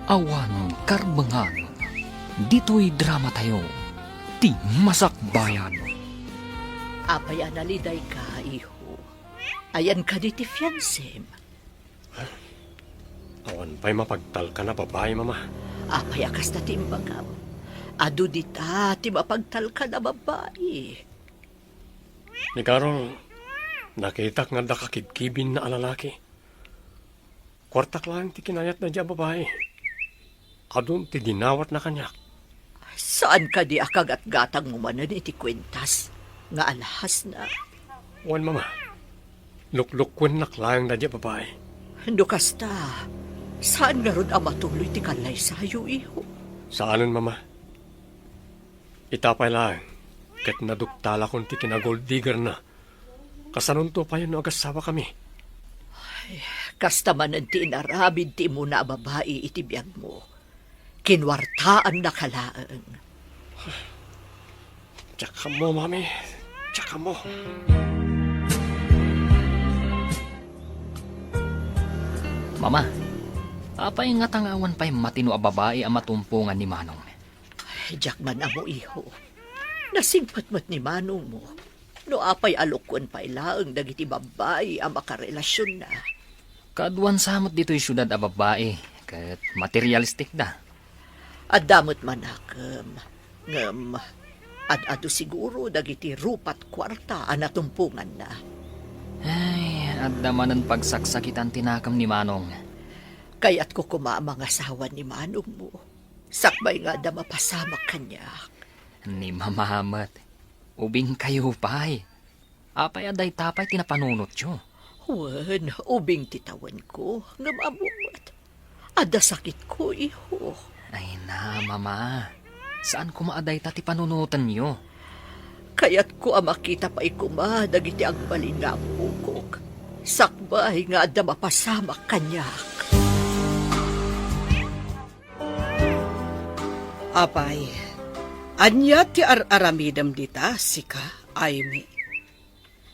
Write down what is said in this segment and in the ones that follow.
Awan karbangan, dito'y drama tayo, ti masakbayan. Apay analiday ka, iho. Ayan ka di ti fiancem. Awan pa'y mapagtal ka na babae, mama. Apay akas na timbagam. Adu dita, ti mapagtal ka na babae. Ni Carol, nakitak nga dakakibkibin na alalaki. Kwartak lang ti kinayat na diya babae. Adun ti dinawat na kanya. Saan ka di akagat-gatang umanan iti kwentas? Nga alahas na. Wan, mama. Luklukwen naklayang na diya babae. Dukas ta, saan nga ron matuloy ti kalay sayo, iho? Saanan, mama? Itapay lang. Kat naduktala kon ti kinagold digger na. Kasanunto pa yun no agasawa kami. Kasta man ang tinarabid ti mo na babae iti biyag mo. Kinwartaan na kalaang. Tsaka mo, mami. Tsaka mo. Mama, apay nga tangawan pa'y matino a babae ang matumpungan ni Manong. Diyak man amo, iho. Nasingpat-mat ni Manong mo. No apay alukon pa ilaang dagiti babae ang makarelasyon na. Kaduan samot dito'y syudad a babae, kat materialistic da. At damot manakam. Ngam, ad-ado siguro dagiti rupat kwarta ang natumpungan na. Ay, at damanan pagsaksakitan tinakam ni Manong. Kaya't ko kumamang asawa ni Manong mo. Sakbay nga da mapasamak kanya. Ni mamamat, ubing kayo pa'y. Apay aday tapay tinapanunot yo. Wan, ubing titawan ko. Ngam abumat. Ada sakit ko, iho. Ay na, mama. Saan kumaaday ta ti panunutan niyo? Kaya't ko makita pa ikuma dagiti agbalin nga ang bukok. Sakbay nga da mapasamak kanya. Apay, anya ti aramidam dita, sika, Aimee.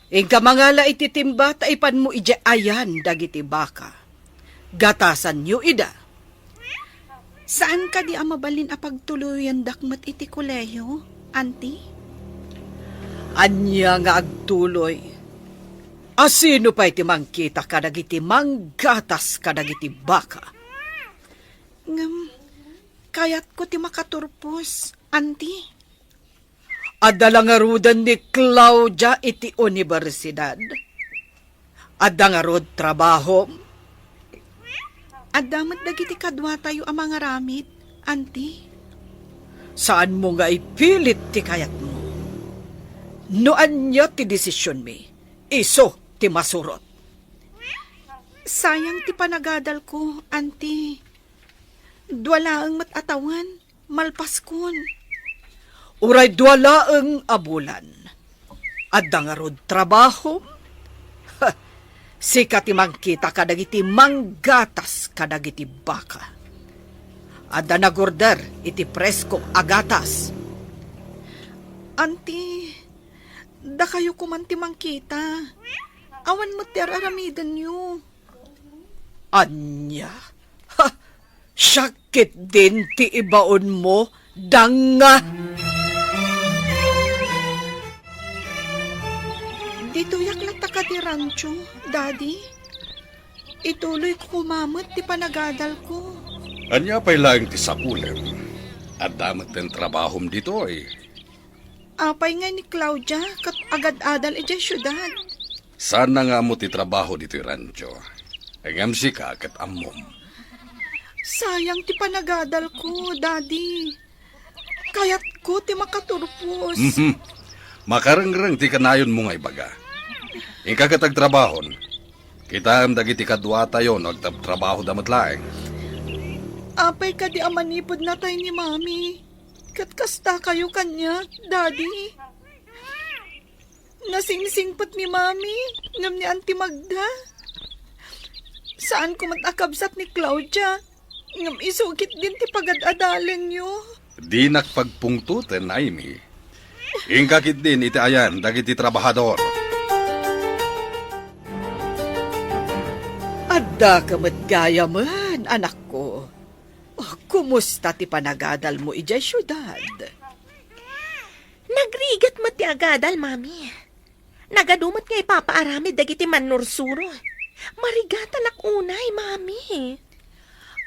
Ingka mangala ititimba, taipan mo ija ayan dagiti baka. Gatasan nyo ida. Saan ka di amabalin apagtuluyan dakmat iti kolehiyo, auntie? Anya nga agtuloy. Asino pa iti mangkita ka dagiti manggatas ka dagiti baka? Ngam, kayat ko ti makaturpos, auntie. Adala nga rudan ni Claudia iti universidad. Adda nga rod trabaho. Adamat dagiti kadwa tayo ang mga ramit, auntie. Saan mo nga ipilit ti kayat mo? Noan niya ti desisyon mi. Iso ti masurot. Sayang ti panagadal ko, auntie. Dwala ang matatawan, malpaskon. Uray dwalaeng abulan. Adda nga rod trabaho. Sika ti mangkita kadagiti manggatas kadagiti baka. Adda nagorder iti presko agatas. Auntie, da kayo kumanti mangkita. Awan mo ti aramidan niyo. Anya? Ha! Sakit din ti ibaon mo, danga! Dito yaklat ka di rancho, daddy. Ituloy ko kumamot ti panagadal ko. Anya pa'y laing ti sakulen. At damat ng trabahom dito eh. Apay nga ni Claudia, kat agad-adal iti syudad. Sana nga mo ti trabaho dito rancho. Ang si ka kat amom. Sayang ti panagadal ko, daddy. Kayat ko ti makaturpos. Makarangrang ti kanayon mo nga ibaga. Ingkakatag trabahon. Kita ang dagiti kadwa tayo nagtrabaho damat laeng. Apay ka di amanipod na tayo ni mami. Katkasta kayo kanya, daddy. Nasingsingpot ni mami, ngam ni Auntie Magda. Saan ko matakabsat ni Claudia? Ngam isugit din ti pagad-adalan nyo. Di nakpagpungtuten, Aimee. Ingkakit din iti ayan dagiti trabahador. Adda ka matgaya man, anak ko. Kumusta ti panagadal mo ijay syudad? Nagrigat mo ti agadal, mami. Nagadumat nga ipapaaramid dagiti manursuro. Marigatan ak unay, mami.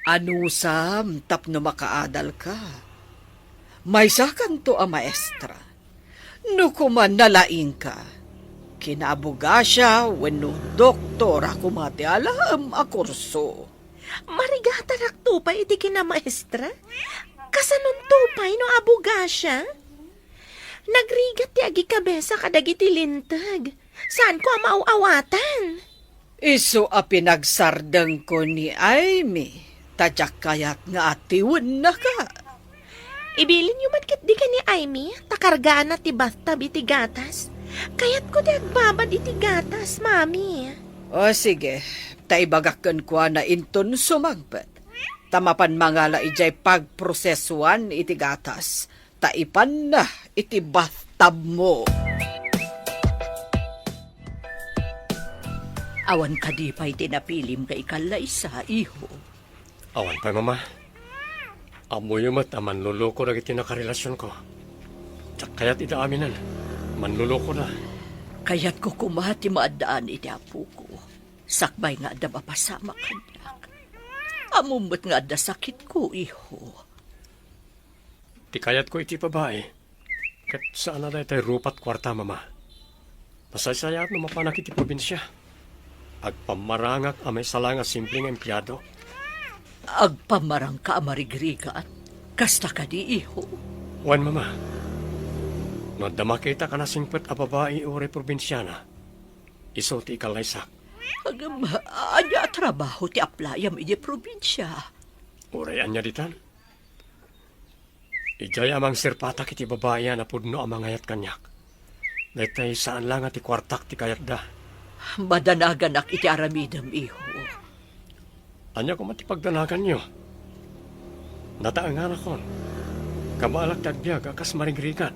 Anusam tapno makaadal ka. May sakan to a maestra. No kuman nalaing ka. Kinaabuga siya wenno doktora kumati alam a kurso. Marigatan ak tupay iti kinamaestra. Kasanon tupay no abuga siya. Nagrigat ti agi kabesa kadagiti lintag. Saan ko mauawatan? Iso a pinagsardeng ko ni Aimee. Tadyak kayat nga atiwan na ka. Ibilin yung matkit di ka ni Aimee. Takargaan na ti bathtub iti gatas. Kayat ko di agbabad iti gatas, mami. O sige, taibagakan ko na inton sumagpet. Tamapan mangala ijay pagprosesuan iti gatas. Taipan na iti bathtub mo. Awan ka di pa'y tinapilim ka ikalaysa, iho. Awan pa, mama. Amoy mat manluloko na iti nakarelasyon ko. Tsak kaya't ita aminan. Manluloko na. Kaya't ko kumati maadaan iti apo ko. Sakbay nga da mapasama kanyak. Amumot nga da sakit ko, iho. Ti kayat ko iti babae. Kat saan na tayo rupat kwarta, mama. Masasayat na mapanak iti probinsya. Agpamarangak amay salanga simpleng empleyado. Agpamarang ka amarigrigat. Kasta ka di, iho. Wan, mama. No damakita ka na singpet a babae ure probinsyana. Iso ti ikalaysak. Agam, anya trabaho ti aplayam iti probinsya. Ure anya ditan. Ijay amang sirpatak iti babae na pudno amang ayat kanyak. Netay saan lang ati kwartak ti kayat da. Madanaganak iti aramidam, iho. Anya ko matipagdanagan nyo. Nataangan akon. Kamaalak tagbiag akas maringrigan.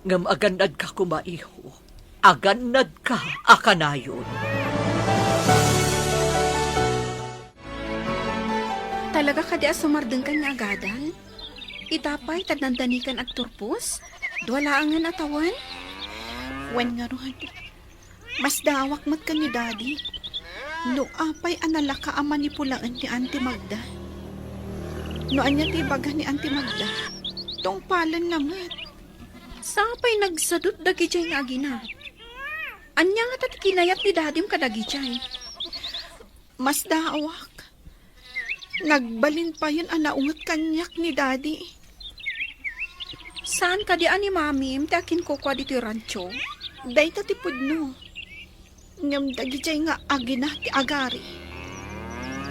Ngam agannad ka kuma, iho. Agannad ka akanayon. Talaga ka di asumardeng ka nga agadal? Itapay tadnandanikan at turpos? Dwala ang nga natawan? Wen nga ron. Mas dawak mat ka ni daddy. No apay analaka ang manipulaan ni Auntie Magda. No anya ti baga ni Auntie Magda. Tong palan namat. Sapay nagsadot dagi jay nga agina. Anya nga tat kinayat ni dadim kadagi jay. Mas dawak. Nagbalin pa yun anaungat kanyak ni daddy. Saan ka di ani mami? Mtakin ko kwa dito rancho. Day ta tipod no. Ngam dagi jay nga agina ti agari.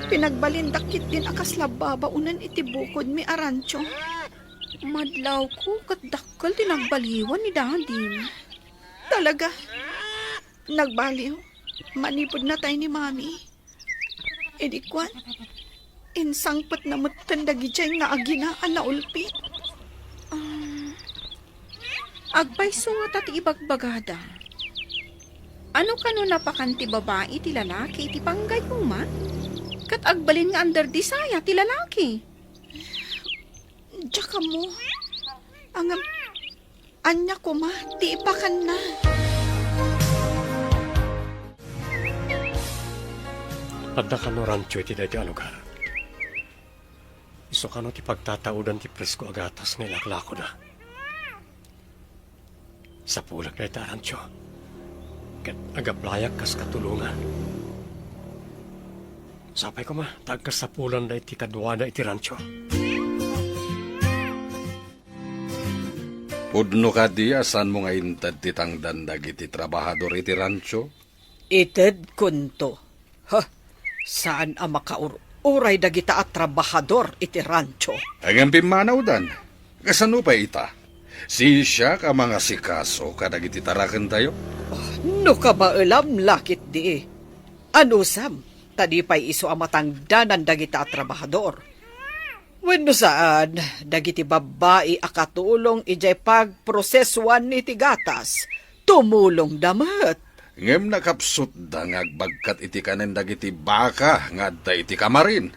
Pinagbalindakit din akas lababa unan iti bukod mi arancho. Madlaw ko katdakkel tinagbaliwan ni dadim. Talaga. Nagbaliw. Manipod na tayo ni mami. Edi kwan. Insangpat na matandagi dyan nga aginaan na ulpit. Agbay sungat at ibagbagada. Ano kano napakanti babae ti lalaki ti panggay kuma? Kat agbalin nga under disaya ti lalaki. Tsaka mo. Ang anya kuma ti ipakan na. Adda ka no rancho iti dahi lugar. Iso ka no ti pagtataudan ti presko agatas nga ilaklako na. Sa pulag na iti rancho. Kat agaplayak kas katulungan. Sapay ko ma, tagkas sa pulan na iti kadwada iti rancho. Pudno ka di, asan mo nga intad titang dandag iti trabahador iti rancho? Ited kunto. Ha, saan ang makauray dagita at trabahador iti rancho? Ang pimanaw dan, kasano pa ita? Si siya ka mga sikaso kadag iti tarakan tayo? No ka ba alam lakit di? Ano sam? Tadi pa'y iso ang matangdanan dagita at trabahador. Wenno saan, dagiti babae akatulong ijay pagprosesuan iti gatas, tumulong damat. Ngem nakapsut da ngagbagkat iti kanen dagiti baka nga adda iti kamarin.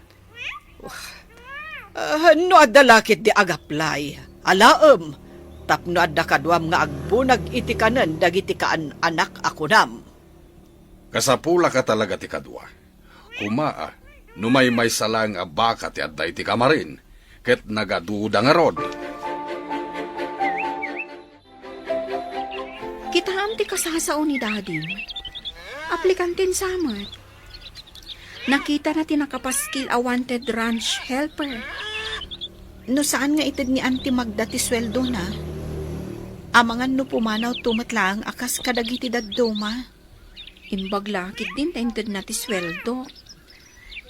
No adda lakit di agaplay. Alaem, tapno adda kadwam nga agbunag iti kanen dagiti kaan anak ako nam. Kasapula ka talaga ti kadwa. Kumaa, numay salang a baka ti adda iti kamarin, ket nagaduda nga rod. Kita ti kasasao ni daddy. Aplikantin samat. Nakita na tinakapaskil a wanted ranch helper. No saan nga itid ni Auntie Magda ti sweldo na? Amangan no pumanaw tumatlaang akas kadagiti dadduma. Imbag lakit din taintid na ti sweldo.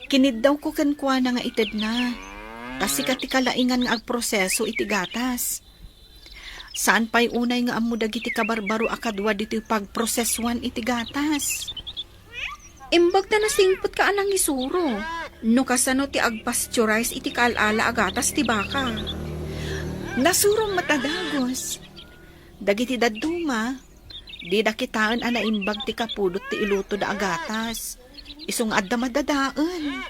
Kinid daw ko kankwa na nga itid na. Kasi kati kalaingan nga agproseso iti gatas. Saan pa'y unay nga amu dagiti kabarbaro akadwa dito pagprosesuan iti gatas? Imbag na nasingpot ka anang isuro. No kasano ti agpasteurize iti kaalala agatas ti baka. Nasurong matadagos. Dagiti dadduma, di dakitaan ana imbag ti kapudot ti iluto da agatas. Isong adda madadaan.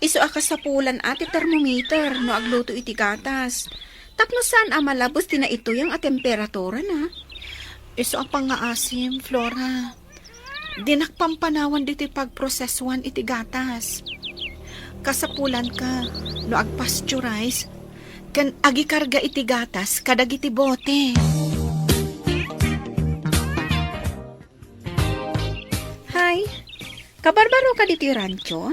Iso akasapulan ati thermometer no agluto iti gatas. Tapno saan amalabos ti na ito yung temperatura na? Iso ang pangaasim, Flora. Dinakpampanawan diti pagprosesuan iti gatas. Kasapulan ka, no agpasteurize, kan agikarga iti gatas kadag iti bote. Hi, kabarbaro ka diti rancho?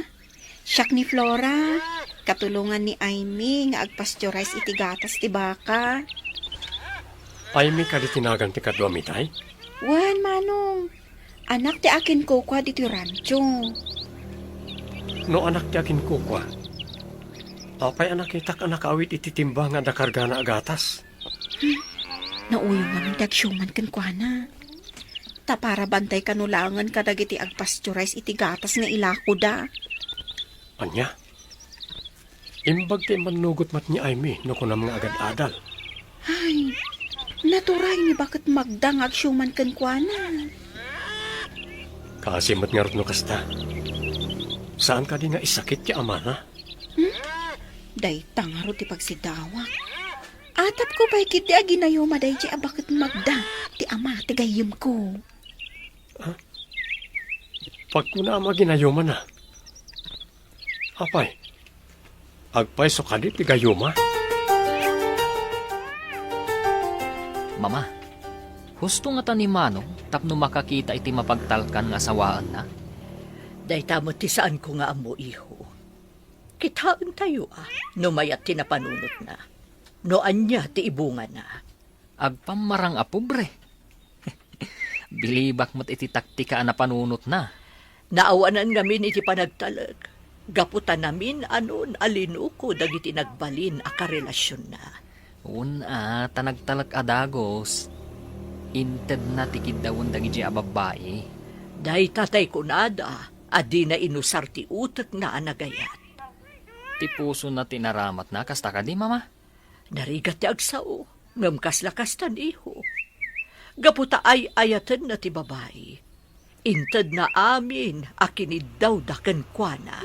Siyak ni Flora, katulungan ni Aimee nga agpasteurize iti gatas ti baka. Aimee ka di tinagan ti kadwa mitay? Wan, manong. Anak ti akin ko kwa diti rancho. No anak ti akin kukwa. Apay anak itak anak awit iti timba nga dakarga na agatas. Nauyo nga nagsyuman kan kwa na. Ta para bantay kanulangan kadag iti agpasteurize iti gatas nga ilako da. Anya? Imbag ti manugot mat ni Aimee no kunam nga agad-adal. Ay, naturay ni bakit magdang agsyuman kan kwa na. Kaasimat nga rin no kasta. Saan ka di nga isakit ti ama na? Day tangaro ti pagsidawak. Atap ko pa'y kiti aginayoma day di bakit magda ti ama ti gayim ko. Pag kuna ama ginayoma na. Apay, agpay so kadit ti gayoma. Mama, husto nga ta ni Manong tapno makakita iti mapagtalkan nga asawaan na. Dahita mo ti saan ko nga amo, iho. Kitaan tayo no mayat tinapanunot na. No anya ti ibunga na. Agpamarang apobre. Bilibak mo't iti taktika na panunot na. Naawanan ngamin iti panagtalag. Gaputan namin anon alinuko dagiti nagbalin a karelasyon na. Una, tanagtalag adagos. Inted na tikid dawon dagiti ababae. Dahi tatay ko nada, adi na inusar ti utak na anagayat. Ti puso na tinaramat na kasta ka di, mama? Narigat ti agsao, ngamkas lakastan iho. Gaputa ay ayatan na ti babae. Inted na amin, akinid daw daken kwa na.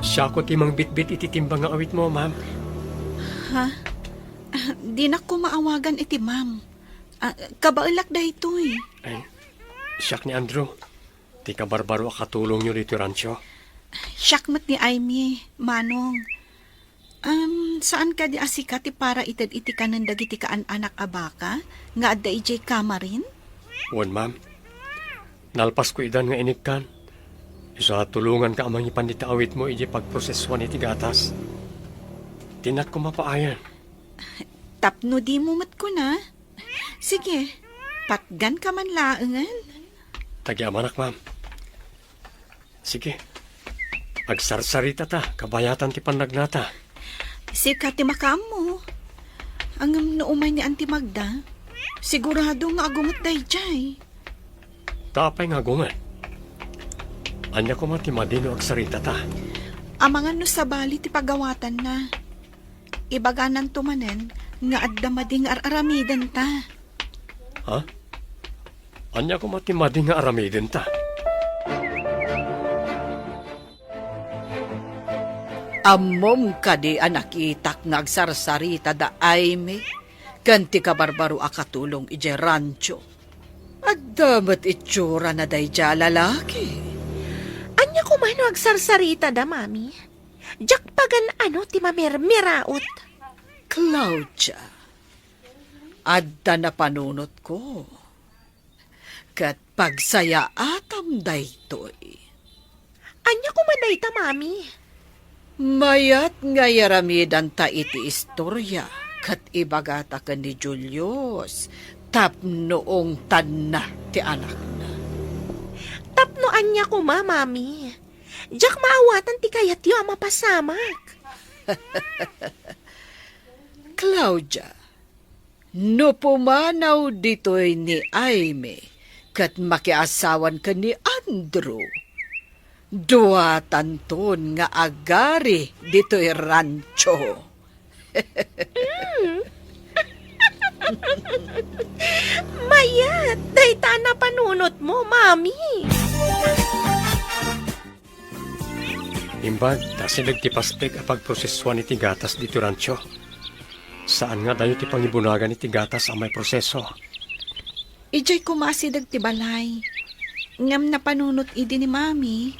Siya ko timang bitbit iti timba nga awit mo, ma'am. Ha? Di na ko maawagan iti ma'am. Kabailak da ito eh. Ay, siyak ni Andrew. Ti kabarbaro akatulong nyo dito rancho. Syakmat ni Aimee, Manong. Saan ka di asika ti para itad iti kanan dagiti kaan anak abaka? Nga adda ijay kamarin? Wan, ma'am. Nalpas ko idan nga inikkan. Isa tulungan ka amang ipandita awit mo iji pagproseswan iti gatas. Tinak ko mapaayan. Tapno di mo mat ko na. Sige, patgan ka man laangan. Tagyamanak, ma'am. Sige. Agsarsarita ta, kabayatan ti pannagnata. Sika ti makam mo. Ang naumay ni Auntie Magda, sigurado nga agungot day jay. Tapay nga gungan. Anya ko man ti madino agsarita ta. Amangan no sa bali ti pagawatan na. Ibaganan tumanen nga adda mading aramidan ta. Ha? Anya ko man ti mading nga aramidin ta. Amom kadi anakitak ngagsarsarita da Aime, kanti ka barbaro akatulong ije rancho. At damat itsura na day dya lalaki. Anya ko man agsarsarita da, mami. Jak pagan ano ti mamirmiraot. Claudia, adda na panunot ko. Kat pagsaya atam daytoy. Anya ko man dayta, mami. Mayat nga yaramidan ta iti istorya, kat ibagata ka ni Julius, tapnoong tanna ti anak na. Tapno anya ko mami. Jak maawatan ti kayat yu ang mapasamak. Claudia, no pumanaw dito'y ni Aime, kat makiasawan ka ni Andrew. Duwatan ton nga agari dito'y rancho. Mayat, dayta na panunot mo, mami. Imbag, tasilag ti pastek a pagproseswan iti gatas dito rancho. Saan nga dayo ti pangibunagan iti gatas ang may proseso? Ijay kumasidag ti balay. Ngam na panunot idi ni mami,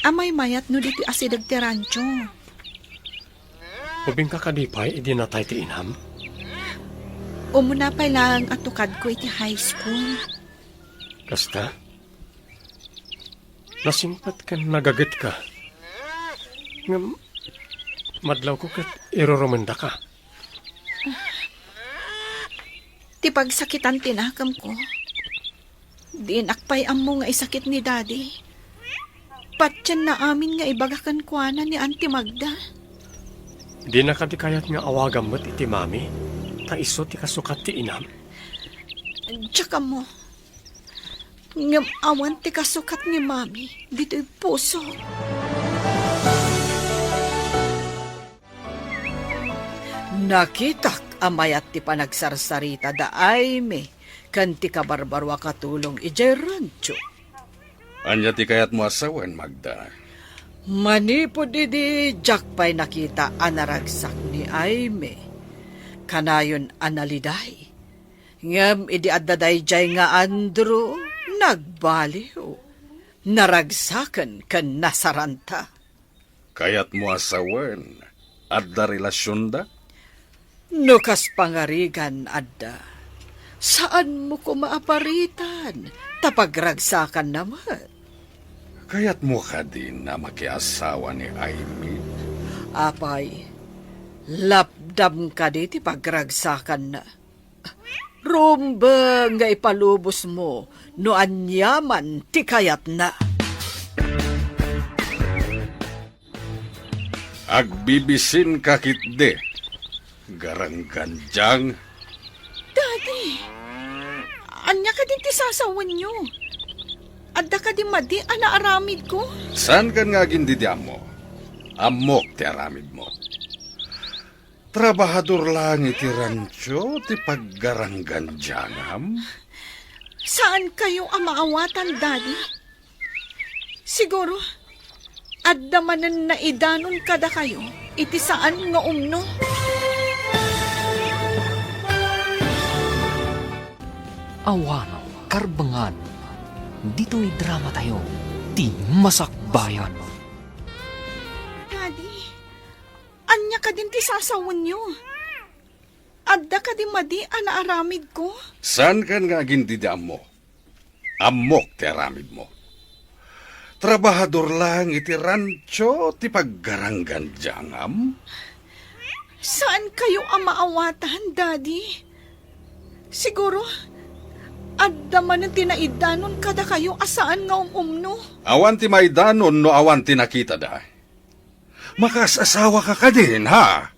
amay mayat no diti asidag ti rancho. Ubing ka kadipay, idi natay ti inam. Umuna pa lang atukad ko iti high school. Kasta? Nasimpat ka nagagat ka. Ngam, madlaw ko kat iroromenda ka. Ti pagsakitan tinakam ko. Di nakpay ammo nga isakit ni daddy. Patyan na amin nga ibagakan kuana ni Auntie Magda. Di na kadikayat nga awagam mo't iti mami. Ta iso ti kasukat ti inam. Tsaka mo. Ngam awan ti kasukat ni mami. Dito'y puso. Nakitak amayat ti panagsarsarita da Aime, kanti ka barbaro katulong ije rancho. Anya ti kayat mo asawan, Magda. Manipod idi jakpay nakita anaragsak ni Aime. Kanayon analiday. Ngam idi addaday jay nga Andrew, nagbaliw. Naragsakan kan nasaranta. Kayat mo asawan, adda relasyon da? Nukas pangarigan, adda. Saan mo ko maaparitan? Tapagragsakan naman. Kayat mo ka din na makiasawa ni Aimee? Apay, lapdam ka di ti pagragsakan na. Rumba nga ipalubos mo, no anyaman ti kayat na. Agbibisin kakit de. Garangganjang. Daddy, anya ka din ti sasawan nyo. Adda ka di madi, anaaramid ko. San kan nga gindidyam mo? Amok ti aramid mo. Trabahador lang iti rancho ti paggarangganjanam. Saan kayo ang maawatan, Daddy? Siguro, adda manan na idanon kada kayo, iti saan nga umno. Awanaw, karbangan. Dito'y drama tayo. Ti masakbayan. Daddy, anya ka din ti sasawan nyo. Adda ka di madi, anaaramid ko. San kan nga gindidyam mo? Amok ti aramid mo. Trabahador lang iti rancho ti paggarangganjangam. Saan kayo ang maawatan, Daddy? Siguro, adda man ang tinaidanon kada kayo asaan nga umno. Awan ti maidanon no awan ti nakita da. Makasasawa ka ka din, ha?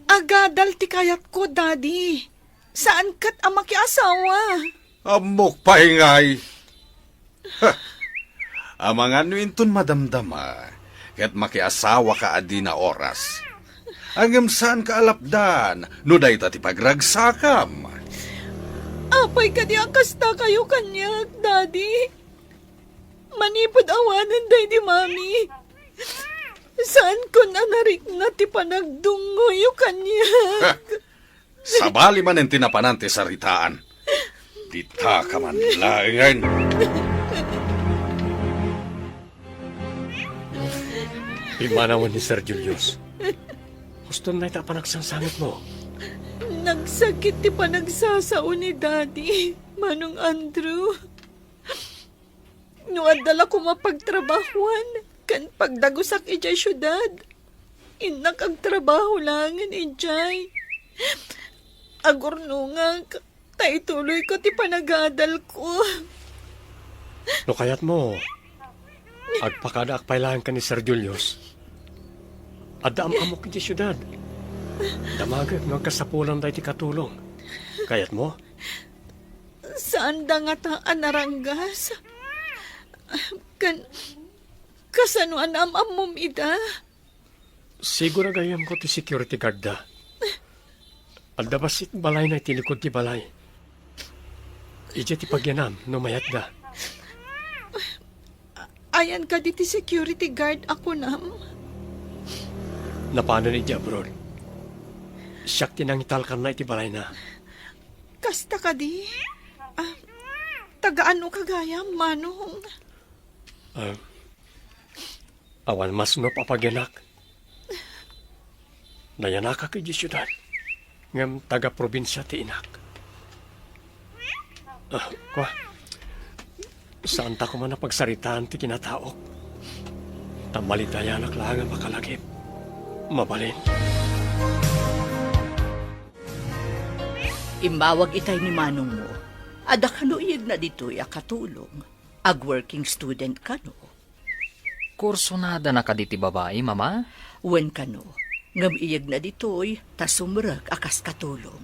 Agadal ti kayat ko, Daddy. Saan kat ang makiasawa? Amok paingay. Ha! Amangan nuinton madamdama, kat makiasawa ka adi na oras. Angam saan ka alapdan, no day ti pagragsakam. Apay ka di akasta kayo kanyak, Daddy. Manipod awanan day di Mami. Saan ko nangarik na ti panagdungoy o kanya? Sabali man ang tinapanante sa ritaan. Dita ka man laingan. Imanawan ni Sir Julius. Gusto na ita panagsangsangit mo. Nagsakit ti panagsasao ni Daddy, Manong Andrew. No adala ko mapagtrabahuan, kan pagdagusak ijay syudad. Inak ang trabaho langan ijay. Agurnunga, tuloy ko ti panagadal ko. No kayat mo, agpakada akpailahan ka ni Sir Julius. Adam amok di syudad. Damagag ng kasapulan tayo ti katulong. Kayat mo? Saan da nga taan naranggas? Kasanuan amam ida? Siguro gayam ko ti security guard da. Aldabasit balay na itilikod ti balay. Ije ti pagyanam, numayat da. Ayan ka di ti security guard ako nam. Napano ni abroad. Siyak tinangital ka na iti balay na. Kasta ka di? Tagaan o kagaya, Manong? Awan mas no papagyanak. Nayanak ka kay syudad. Ngam taga-probinsya ti inak. Kwa, saan ta ko man napagsaritaan ti kinataok? Tamalitaya naklangan makalagip. Mabalin. Imawag itay ni Manong mo. Ada kanuig na dito'y akatulong. Ag-working student ka no. Kurso na da na kaditi babae, mama? Wen ka no. Ngam iyag na dito'y tasumrag akas katulong.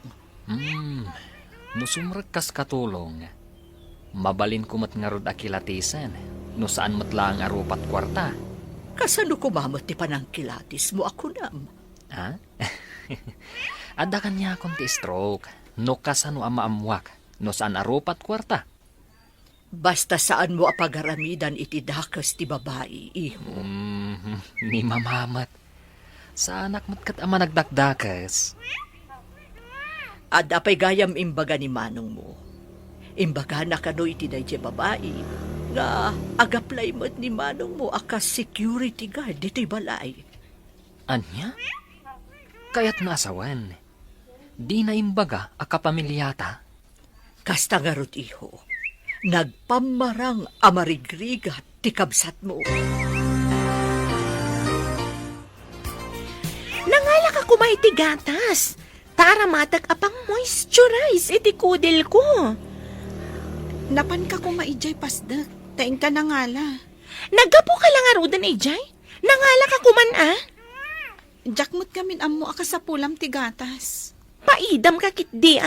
No sumrag kas katulong. Mabalin kumat nga rod akilatisan. No saan matlang arupat kwarta. Kasano kumamot ti panangkilatis mo ako nam? Ha? Ada kanya akong ti stroke. No kasano amaamwak. No saan arupat kwarta. Basta saan mo apagaramidan iti dakas ti babae, iho. Ni mamamat. Sa anak matkat ama nagdakdakas. Ada pa'y gayam imbaga ni Manong mo. Imbaga na kano iti dayjay babae. Nga agaplay mo't ni Manong mo akas security guard dito'y balay. Anya? Kaya't naasawan. Di na imbaga akapamilyata. Kasta nga rod, iho. Nagpamarang amarigrigat ti kabsat mo. Nangala ka kumay ti gatas. Tara matag apang moisturize iti kudil ko. Napan ka kung maijay pasdak. Tain ka nangala. Nagapo ka lang arudan ijay. Nangala ka kuman Jakmut kamin amo akasapulam ti gatas. Paidam ka kitdi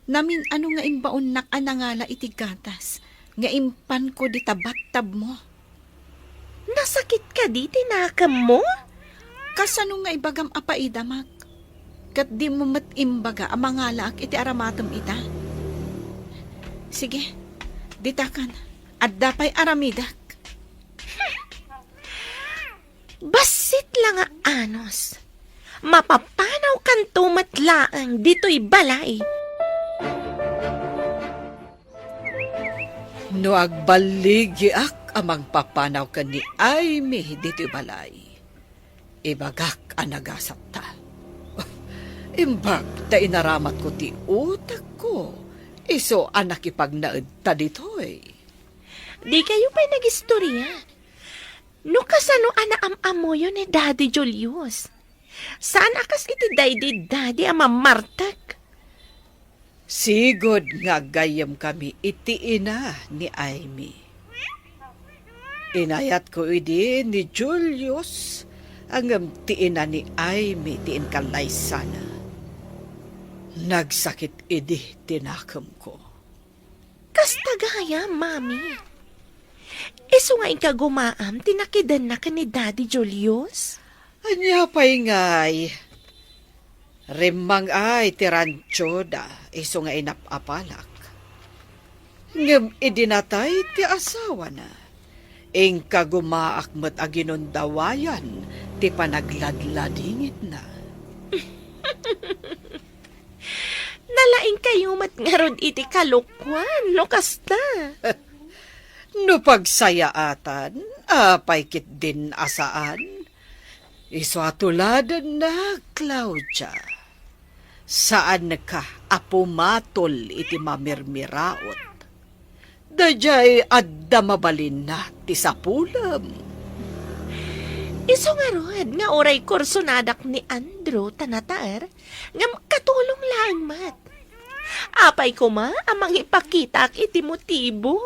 Namin ano nga imbaon nak anangala iti gatas. Nga impan ko di tabat-tab mo. Nasakit ka di tinakam mo? Kasano nga ibagam apaidamak. Kat di mo mat imbaga amangala ak iti aramatom ita. Sige, ditakan. At dapay aramidak. Basit lang anos. Mapapanaw kan tumatlaang dito'y balay. No agbaligi ak amang papanaw ka ni Aimee dito'y balay. Ibagak anagasap ta. Imbag ta inaramat ko ti utak ko. Iso anak ipagnaed ta dito'y. Di kayo pa'y nag-istorya. No kasano anaam-amo yun ni Daddy Julius. Saan akas iti daddy amamartak? Sigod nga gayam kami iti ina ni Aimee. Inayat ko idi ni Julius ang ti ina ni Aimee tiin kalay sana. Nagsakit idi tinakam ko. Kasta gaya, mami. Iso nga ikagumaam, tinakidan na ka ni Daddy Julius? Anya pa'y ngay. Rimang ay tirancho da, iso nga inapapalak. Ngem idinatay ti asawa na. Ing kagumaak mat aginundawayan ti panagladladingit na. Nalaing kayo matngarod iti kalukwan, no kasta. No pagsayaatan, apay kit din asaan. Iso atuladan na, Claudia. Saan ka apumatol iti mamirmiraot? Dajay adda mabalin na ti sapulam. Iso nga rod, nga oray kursunadak ni Andrew tanatar, nga katulong lang mat. Apay ko ma, amang ipakita iti motibo.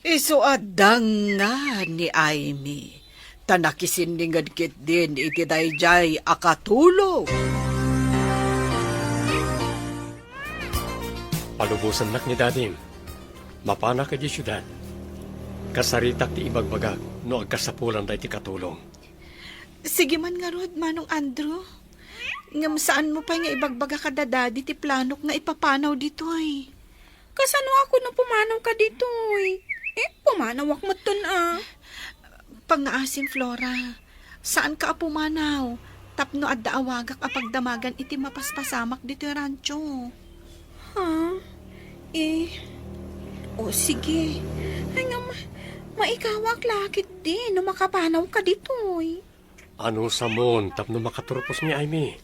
Iso adang nga ni Aimee. Tanakisiningad kit din iti dayjay akatulong. Palubusan nak ni dadim. Mapana ka di syudad. Kasaritak ti ibagbagag no agkasapulan da iti katulong. Sige man nga rod, Manong Andrew. Ngam saan mo pa nga ibagbaga ka dadadi ti planok nga ipapanaw dito ay. Kasano ako na pumanaw ka dito ay? Pumanaw ak matun ah. Pangaasim, Flora. Saan ka pumanaw? Tapno adda awagak apagdamagan iti mapaspasamak dito yung rancho. Ha? Sige. Ay nga, maikawak lakit din no makapanaw ka dito eh. Ano sa mon tapno makaturpos ni Aimee?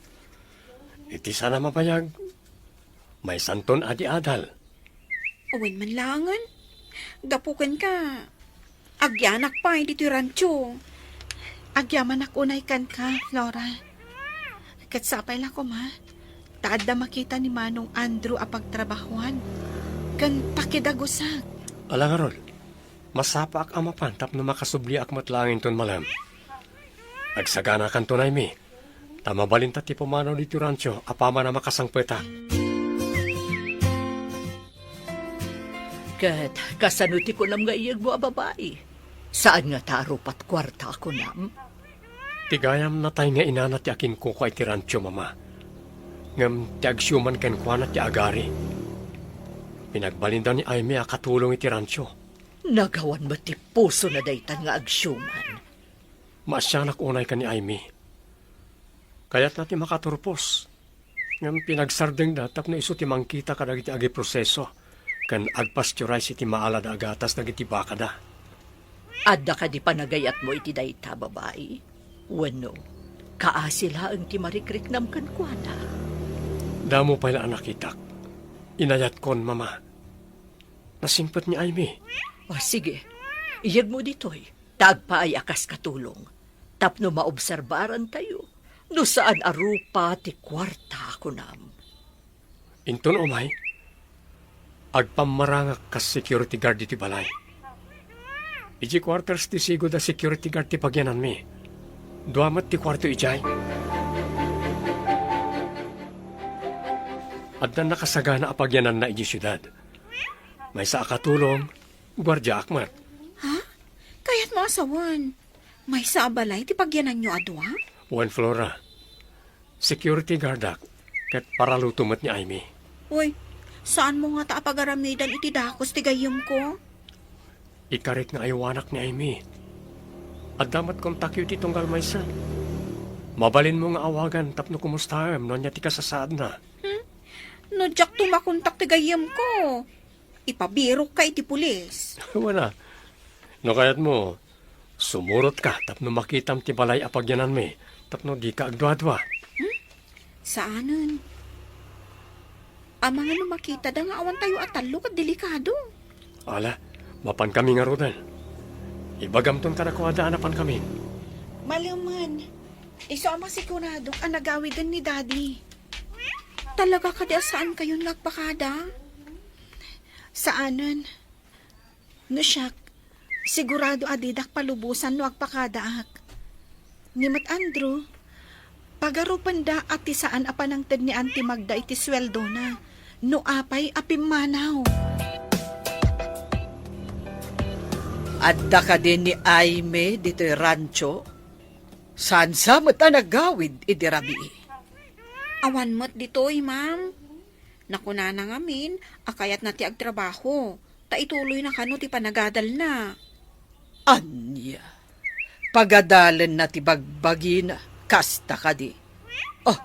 Iti sana mabayag. May santon adi adal. Uwin man langan. Dapukan ka. Agyanak pa dito yung rancho. Agyaman unay kan ka, Flora. Katsapay lang ko, ma. Taad na makita ni Manong Andrew apagtrabahuan. Kan pakidagusag. Alangarol, masapa ak amapan tapno makasubli ak matlangin ton malam. Agsagana kan ton Aimee. Tamabalin ti pumanaw dito rancho apama na makasangpeta. Kat, kasanuti ko nam nga iyag mo a babae. Saan nga taro pat kwarta ako nam? Tigayam na tayo nga inana ti akin ko kay ti rancho, mama. Ngam ti agsyuman ken kuana ti agari. Pinagbalinda ni Aimee akatulong iti rancho. Nagawan mo ti puso na daytan nga agsyuman. Maasyanak unay ka ni Aimee. Kaya't natin makaturpos. Ngam pinagsardeng da tapno iso ti mangkita kadag iti agi proseso. Kan agpasteurize iti maalad agatas dagiti baka da. Adda ka di panagayat mo iti dayta babae. Wano, kaasila ang ti marikrik nam kankwana. Damo pa na nakitak. Inayat kon, mama. Nasimpot ni Aimee. Sige, iyag mo ditoy. Tagpa ay akas katulong. Tapno maobserbaran tayo. No saan arupa ti kwarta ako nam. Inton umay, agpamarangak kas security guard iti balay. Iji quarters ti sigo da security guard ti pagyanan mi. Duamat ti kwarto ijay. At na nakasagana apagyanan na iji syudad. May sa akatulong, gwardya akmat. Kaya't mo asawan. May sa abalay ti pagyanan nyo adwa? Juan Flora, security guard ak, kat paralutumat ni Aimee. Uy, saan mo nga taapag-aramidan iti dakos ti gayom ko? Ikarit nga ayawanak ni Aimee. At damat kontakyo ti tunggal maysa. Mabalin mo nga awagan tapno kumustaham no niya ti kasasaad na. No, Jack, tumakontak ti gayom ko. Ipabirok ka iti pulis. Wala. No kayat mo, sumurot ka tapno makitam ti balay apagyanan mi. Tapno di ka agdwa-dwa. Saanan? Ang mga no makita da nga awan tayo at talo kat delikado. Ala, mapan kami nga rodan. Ibagamton ka na kung adaanapan kami. Malaman. Iso ang masiguradong ang nagawigan ni Daddy. Talaga ka saan kayo nagpakada? Saanan? No siyak, sigurado adidak palubusan no agpakadaak. Nimat Andrew, pagarupan da at saan apanangtad ni Auntie Magda iti sweldo na. No apay apimanaw. Adda ka din ni Aimee dito'y rancho. Saan sa mata nagawid iti rabii? Awan mo't dito'y, ma'am. Nakuna na ngamin, akayat na ti agtrabaho. Ta ituloy na kano ti panagadal na. Anya, Pagadalan na ti bagbagina, kasta ka di. Oh,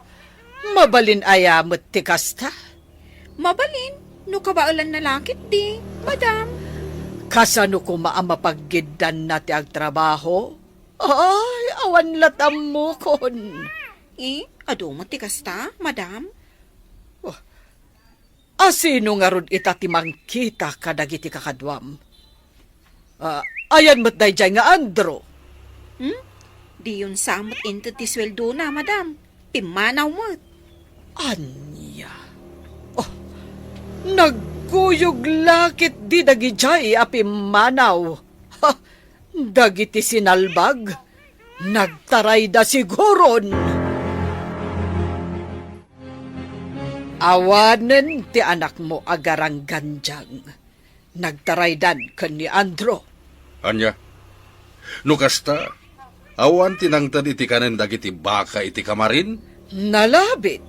mabalin ayamot ti kasta. Mabalin, no kabaulan na lakit di, madam. Kasano ko maamapaggidan na ti agtrabaho? Ay, awan latam mo kon. Ado mo ti kasta, madam? Asino nga rod itatimang kita kadagiti kakadwam? Ayan mo't dayjay nga Andro. Di yun samot into ti sweldo na, madam. Pimanaw mo. Anya? Oh, nagkuyog lakit di dagijay api manaw. Ha, dagiti sinalbag. Nagtaray da siguron. Awanen ti anak mo agarang ganjang. Nagtaraydan kan ni Andro. Anya, no kasta, awan tinangtad iti kanen dagiti baka iti kamarin? Nalabit.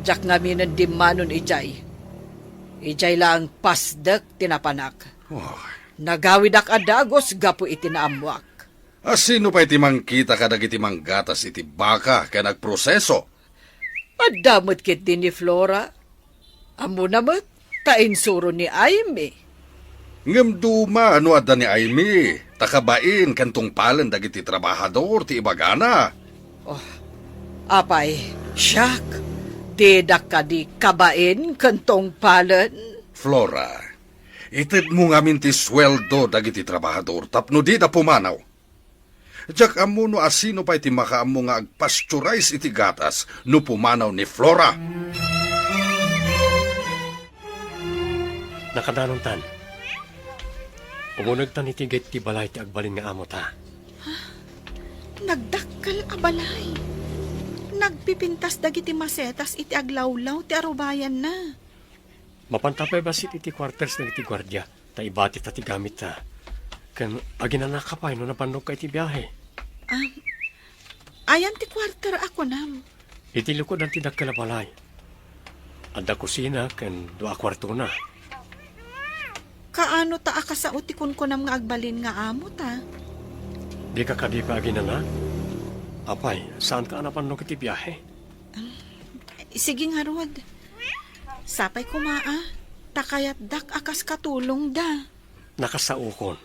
Jak ngamin di manon ijay. Ijay lang pasdak tinapanak. Oh, Nagawid ak adagos gapu iti naamwak. asino pa iti mangkita kadagiti manggatas iti baka kaya nagproseso? Adamot kit din ni Flora. Amo namat, tainsuro ni Aimee. Ngem duma ano adda ni Aimee, takabain kantong palan dagiti trabahador ti ibagana. Apay, siyak, dedak ka di kabain kantong palan. Flora, ited mo ngamin ti sweldo dagiti trabahador tapno di da pumanaw. Jak amo no asino pa iti makaamo nga agpasturize iti gatas no pumanaw ni Flora. Nakadanon tan. Umunag tan iti gayt ti balay ti agbalin nga amo ta. Nagdakkel abalay. Nagpipintas dagiti masetas iti aglawlaw ti arubayan na. Mapantapay basit iti quarters ng iti gwardya. Ta ibati ta ti gamit ta. Kan aginanak ka pa no napanog ka iti biyahe. Ayan ti kwarter ako nam. Iti lukod ang tidak kalabalay. Adda kusina kan dua kwarto na. Kaano ta akasao ti kunkunam nga agbalin nga amo ta? Di ka kadi pa aginana? Apay, saan ka napanog iti biyahe? Sige nga Rod. Sapay kumaa. Takayat dak akas katulong da. Nakasaukon.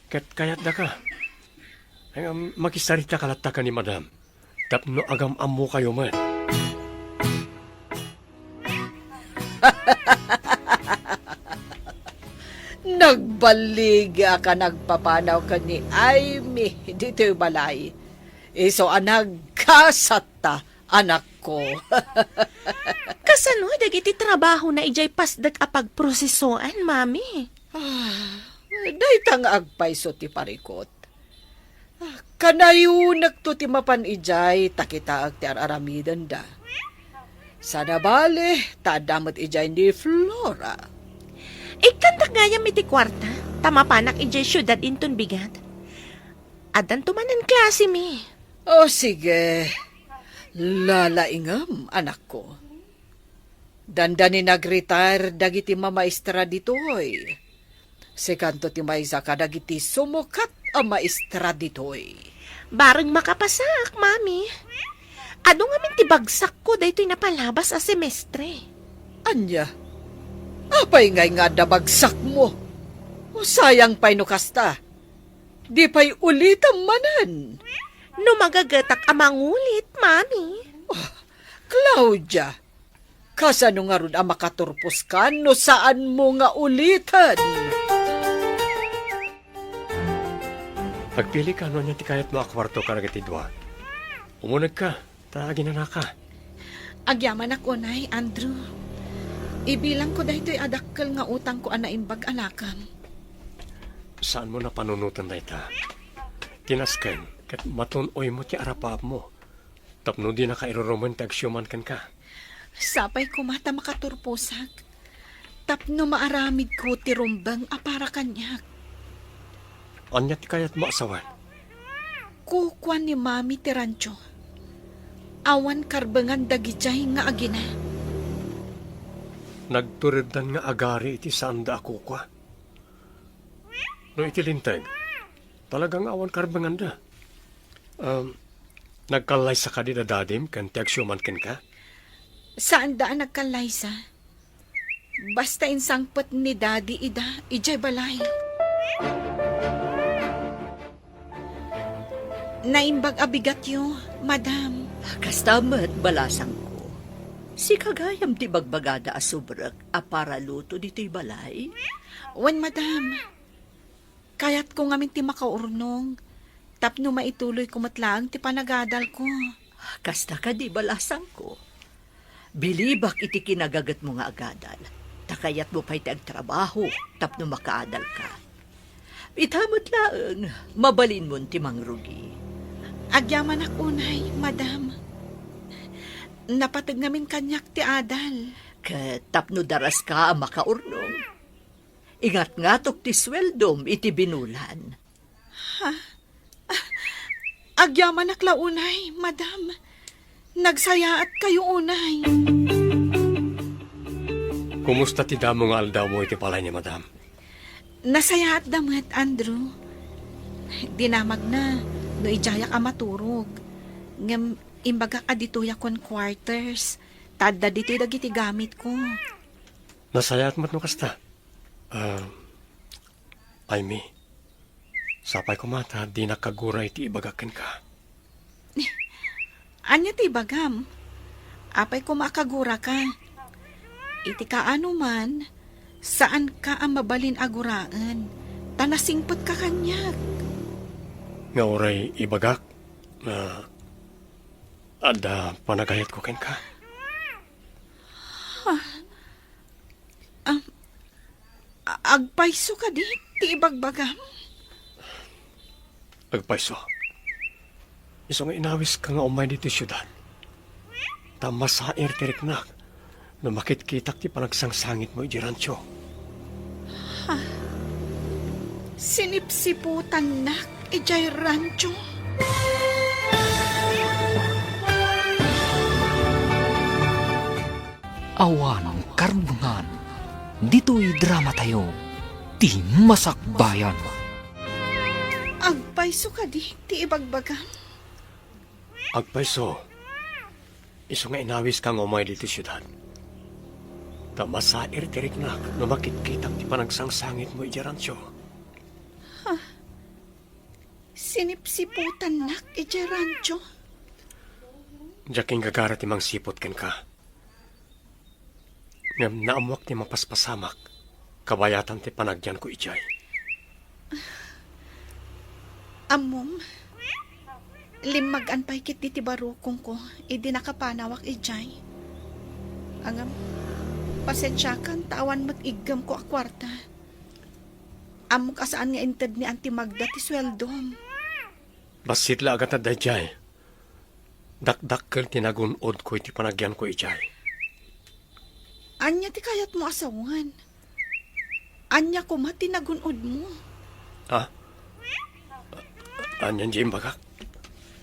Ket kayat da ka. Ay, makisarita kalatta ka ni madam. Tapno agam amo kayo man. Nagbaliga ka nagpapanaw ka ni Aimee dito'y balay. Iso nagkasata anak ko. Kasano dagiti trabaho na ijay pasdag apag prosesoan, mami? Day tang agpayso ti parikot. Kanayunak to ti mapan ijay takita ag ti aramidan da. Sana bale, tadamot ijay ni Flora. Ikantak gayam iti kwarta. Tamapanak ijay syudad inton bigat. Adan tumanan klase mi. O sige, lalaingam anak ko. Dandani nag-retire dagiti mamaestra ditoy. Sekanto ti maysa ka dagiti sumukat a maestra ditoy. Bareng makapasak, mami. Ado nga min ti bagsak ko daytoy napalabas a semestre. Anya, apay ngay nga dabagsak mo. O sayang pa'y no kasta. Di pa'y ulitam manan. No magagatak amangulit, mami. Claudia, kasano nga ron ang makaturpos ka no saan mo nga ulitan? Pagpili ka, ano niya ti kayat mo akwarto ka nagatidwa. Umunag ka, taagin na ka. Agyaman ako nay, Andrew. Ibilang ko dahito'y adakkel nga utang ko anaimbag anakam. Saan mo na panunutan na ita? Tinaskan, kat matunoy mo ti arapap mo. Tapno di na kairoroman ti agsyoman kan ka. Sapay ko mata makaturposak. Tapno maaramid ko ti rumbang apara kanyak. Anya ti kayat mo asawan? Kukwan ni Mami ti rancho. Awan karbangan dagijay nga agina. Nagturidan nga agari iti saan da ako kwa. No iti lintag, Talagang awan karbanganda. Nagkalay sa kadida dadim kan tiagsyuman ken ka? Saan daan nagkalaysa? Basta insangpet ni Daddy ijay balay. Naimbag abigat yo, madam. Kastamat balasang ko. Si kagayam ti bagbagada asubrak para luto dito'y balay. Wen, madam. Kayat ko ngamin ti makaurnong. Tapno maituloy kumatlaang ti panagadal ko. Kasta ka di balasang ko. Bilibak iti kinagagat mo nga agadal. Takayat mo pa'y agtrabaho, tapno makaadal ka. Itamot laang, mabalin mo ti mangrugi. Agyaman akunay, madam. Napatag ngamin kanyak ti adal. Tapno daras ka ang makaurnong. Ingat nga tok ti sweldom iti binulan. Agyaman aklaunay, madam. Nagsayaat kayo unay. Kumusta ti damo nga aldaw mo iti palay ni madam? Nasayaat damat, Andrew. Dinamag na, no ijaya ka maturog. Ngam, imbaga ka dito yakon quarters. Tadda dito dagiti gamit ko. Nasayat mo't no kasta? Aimee, sapay ko mata, di nakaguray ti ibagakin ka. Anya ti bagam? Apay ko makagura ka. Iti kaano man, saan ka ang mabalin aguraan? Tanasingpot ka kanyak. Nga oray ibagak, na ada panagayat ko ken ka. Agpayso ka di, ti ibagbagam. Agpayso. Iso nga inawis ka nga umay dito syudad. Tamasair tiriknak, na makitkitak ti panagsangsangit mo iti rancho. Sinipsiputan nak, ijay rancho. Awan karbungan. Dito'y drama tayo. Ti Masakbayan. Agpayso ka di, ti ibagbagam. Agpayso. Iso nga inawis ka nga umay dito syudad. Tamasair tiriknak, na makitkitak ti panagsangsangit mo iti rancho. Sinipsiputan nak, ijay rancho. Diyaking gagara ti mang sipot ken ka. Ngam naamwak ti mapaspasamak, kabayatan ti panagyan ko ijay. Amom, limagan pa'y kit ti barukong ko, idi nakapanawak ijay. Angam, pasensyakan, tawan mag-igam ko a kwarta. Amok asaan nga inted ni Auntie Magda ti sweldom. Basit la agad na jay. Dakdakkel tinagunod ko iti panagyan ko ijay. Anya ti kayat mo asawan. Anya ko mati nagunod mo. Anyan jim bagak.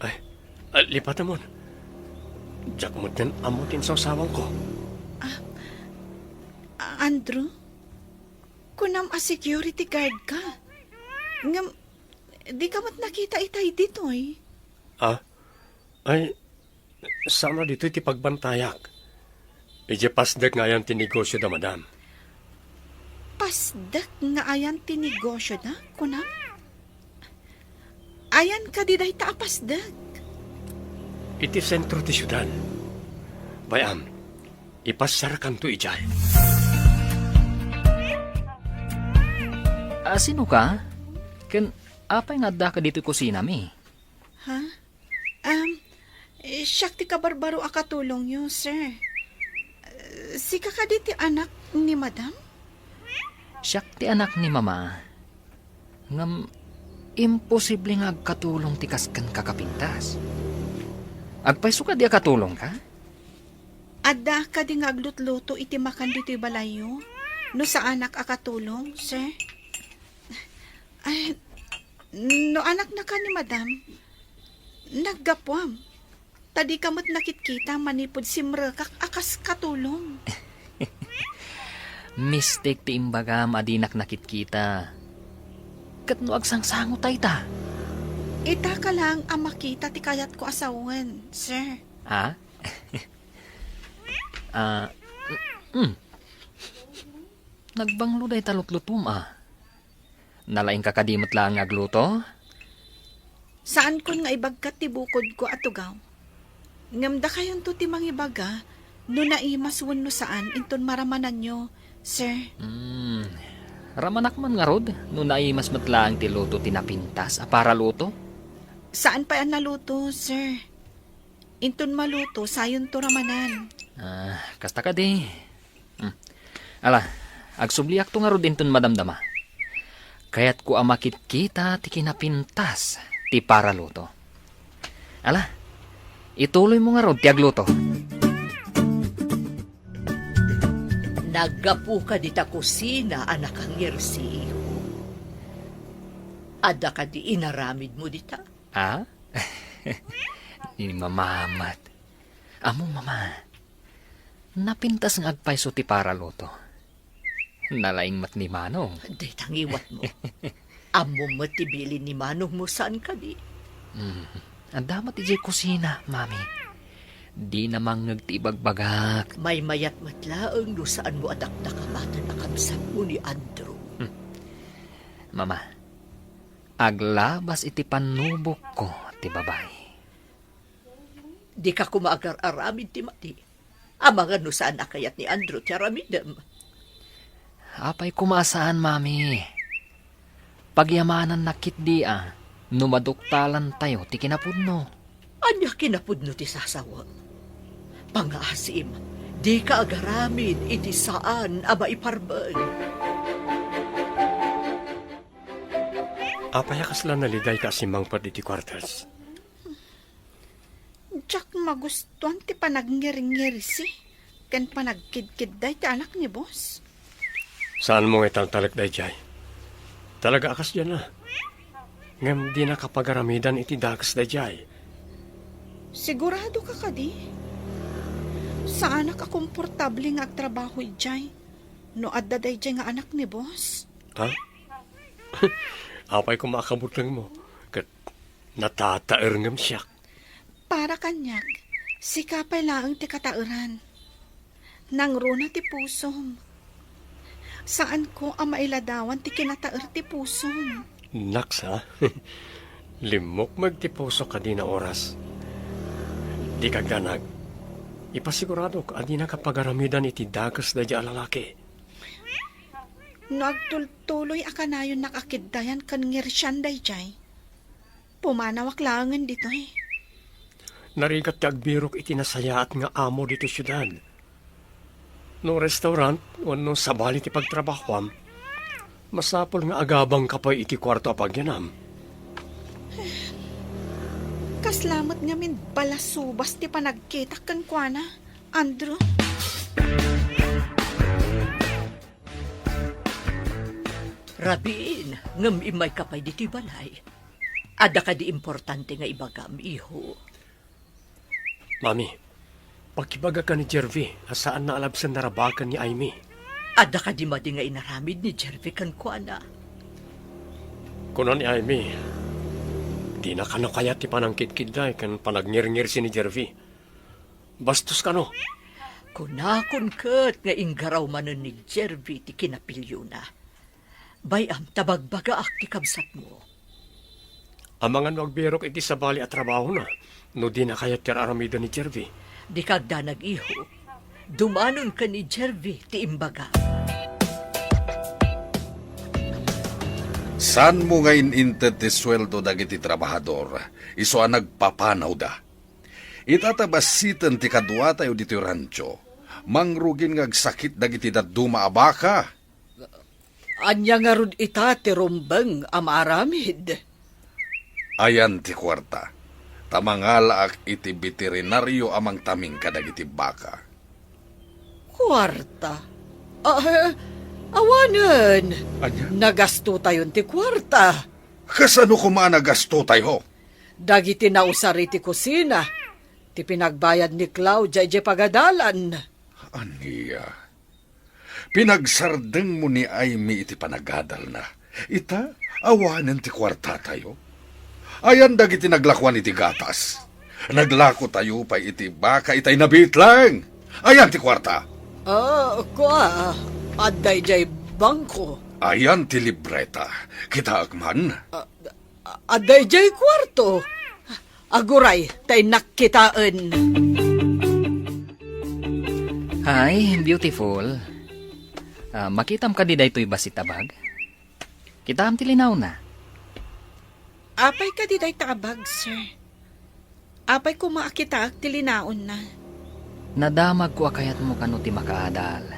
Ay, lipat naman. Diyak mo din amutin sa usawang ko. Andrew, kunam a security guard ka. Ngam, di ka mat nakita itay ditoy. Ay, sana dito iti pagbantayak. Ije pasdek nga yan tinegosyo da madam. Pasdak nga ayan tinegosyo na, kunam? Ayan ka di dahi taapasdak. Iti sentro ti syudad. Bayam, ipasarakan to ijay. Sino ka? Ken, apay nga da ka dito kusina mi? Ha? Siyak ti kabarbaro akatulong yun, sir. Si kakaditi anak ni madam? Siyak ti anak ni mama. Ngam, imposible nga agkatulong ti kaskan kakapintas. Agpayso ka di akatulong ka? Adda ka di nga aglutluto iti makan dito'y balayo? No sa anak akatulong, sir? Ay, no anak na ka ni madam, naggapwam. Tadi kamot nakitkita manipod si mrekak akas katulong. Mistake ti imbagam adinak nakitkita. kat no agsangsango tay ta. Ita ka lang ang makita ti kayat ko asawan, sir. Ha? Nagbanglo day talutlutum Nalaing kakadimot lang nga agluto? Saan kon nga ibagkat ti bukod ko atugaw? Ngamda kayon to ti mangibaga, no naimas wenno saan inton maramanan nyo, sir. Ramanak man nga rod, no naimas matlaang ti luto tinapintas, para luto? Saan pa ang naluto, sir? Inton maluto, sayon to ramanan. Kasta ka di. Ala, agsubliak to nga rod inton madamdama. Kaya't ko amakit kita ti kinapintas, ti para luto. Ala, ituloy mo nga rod ti agluto. Naggapu ka di ta kusina, anak ang si iho. Ada ka di inaramid mo di ta? Ha? Ini mamamat. Amo mama, napintas ng agpayso ti para luto. Nalaing mat ni Manong. Di tangiwat mo. Amo mo tibili ni Manong mo saan ka di? Ang damat iti kusina, mami. Di namang nagtibagbagak. May mayat matlaang no saan mo adakdakamatan na kamsat mo ni Andrew. Mama, aglabas iti panubok ko, ti babae. Di ka kumaagar-aramid ti mati. Amangan no saan akayat ni Andrew ti aramidem. Apay kumasaan, mami. Pagyamanan nakit di numaduktalan tayo ti kinapudno. Anya kinapudno ti sasawa. Pangaasim, di ka agaramid iti saan ama iparbag. Apayakas lang naliday ka si Mang Pad iti kwartas. Jack magustuhan ti panagngiri-ngiri si. Ken panagkidkid day ti anak ni boss. Saan mo itang talak day jay? Talaga akas dyan na. Ngam di na kapagaramidan iti dakas day jay. Sigurado ka kadi? Saan ka komportable nga agtrabaho ijay? No adda day jay nga anak ni boss? Ha? Apay kumakabot lang mo. Kat natataer ngam siya. Para kanyak, sikapay laang ti katauran. Nang runa ti pusom. Saan ko ang mailadawan ti kinataer ti pusom? Naks ha? Limok magtipuso ka di na oras. Di kagdanag. Ipasigurado ka di na kapagaramidan iti dagas na di alalaki. Nagtultuloy akanayon nakakiddayan kan ngirsyan day jay. Pumanawak langan dito eh. Narigat ti agbirok iti nasayaat nga amo dito syudad. No restaurant, no sabali ti pagtrabahoam, masapol nga agabang kapay iti kwarto apagyanam. Kaslamat nga min balasubas ti panagkitak kan kuana, Andrew. Rabin, ngam imay kapay diti balay. Ada ka di importante nga ibagam, iho. Mami, pagkibaga ka ni Jervy, asaan na alabsan narabakan ni Amy. Ada ka di madi nga inaramid ni Jervy kan kuana. Kuno ni Amy, di na kano kaya ti panangkit-kid day kan panagngir-ngir si ni Jervy. Bastos ka no? Kunakon kat nga inggaraw manon ni Jervy ti kinapilyo na. Bayam tabagbaga ak ti kabsat mo. Amangan magbirok iti sabali at trabaho na, no di na kaya ti aramida ni Jervy. Di kagda nag-iho. Dumanon ka ni Jervy ti imbaga. San mo ngayon inted ti sweldo dagiti trabahador, iso ang nagpapanaw da. Itatabasitan ti kadwa tayo dito rancho, mangrugin ngagsakit dagiti daduma abaka. Anya nga rod ita ti rumbeng amaramid. Ayan ti kwarta, tamangalaak iti veterinaryo amang taming kadagiti baka. Kwarta? Awanan. Anya? Nagasto tayon ti kwarta. Kasano kumanagasto tayo? Dagiti nausari ti kusina. Ti pinagbayad ni Claudia ije pagadalan. Aniya, pinagsardeng mo ni Amy iti panagadal na. Ita, Awanan ti kwarta tayo. Ayan dagiti naglakwan iti gatas. Naglako tayo pa iti baka itay nabitlang. Ayan ti kwarta. Aday jay bangko. Ayan ti libreta. Kita agman. Aday jay kwarto. Aguray, tay nakitaan. Hi, beautiful. Makitam ka di daytoy basitabag? Kitam tilinaw na. Apay ka di day tabag, sir. Apay ko maakita ak tilinaon na. Nadamag ko akayat mo kano ti makaadal.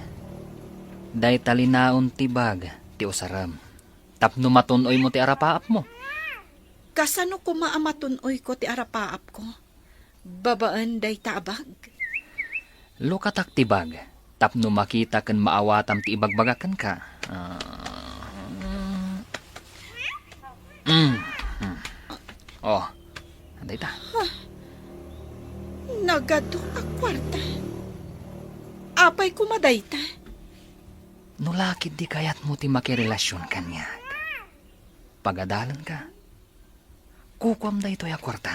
Day talinaon ti bag, ti usaram. Tapno matunoy mo ti arapaap mo. Kasano ko maamatunoy ko ti arapaap ko? Babaan day tabag. Lukatak ti bag, tapno makita kan maawatam ti ibagbagakan ka. Oh, anday ta. Nagado ak kwarta. Apay ko madayta. Nulakid di kayat mo ti makirelasyon kanya. Pagadalan ka. Kukwam da ito ya kwarta.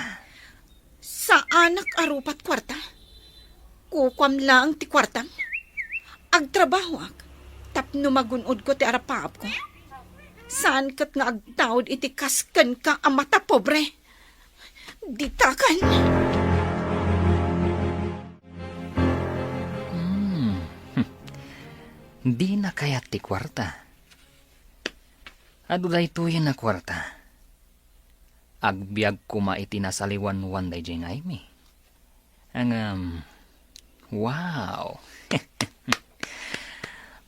Sa anak arupat kwarta. Kukwam lang ti kwartam. Agtrabaho ak. Tapno magunod ko ti arapaap ko. Saan kat nga agtawad iti kasken ka amata pobre. Ditakan. Di na kayat ti kwarta. Adu da ito yun na kwarta. Agbiag kuma iti nasaliwan-wan day jeng aymi. Wow.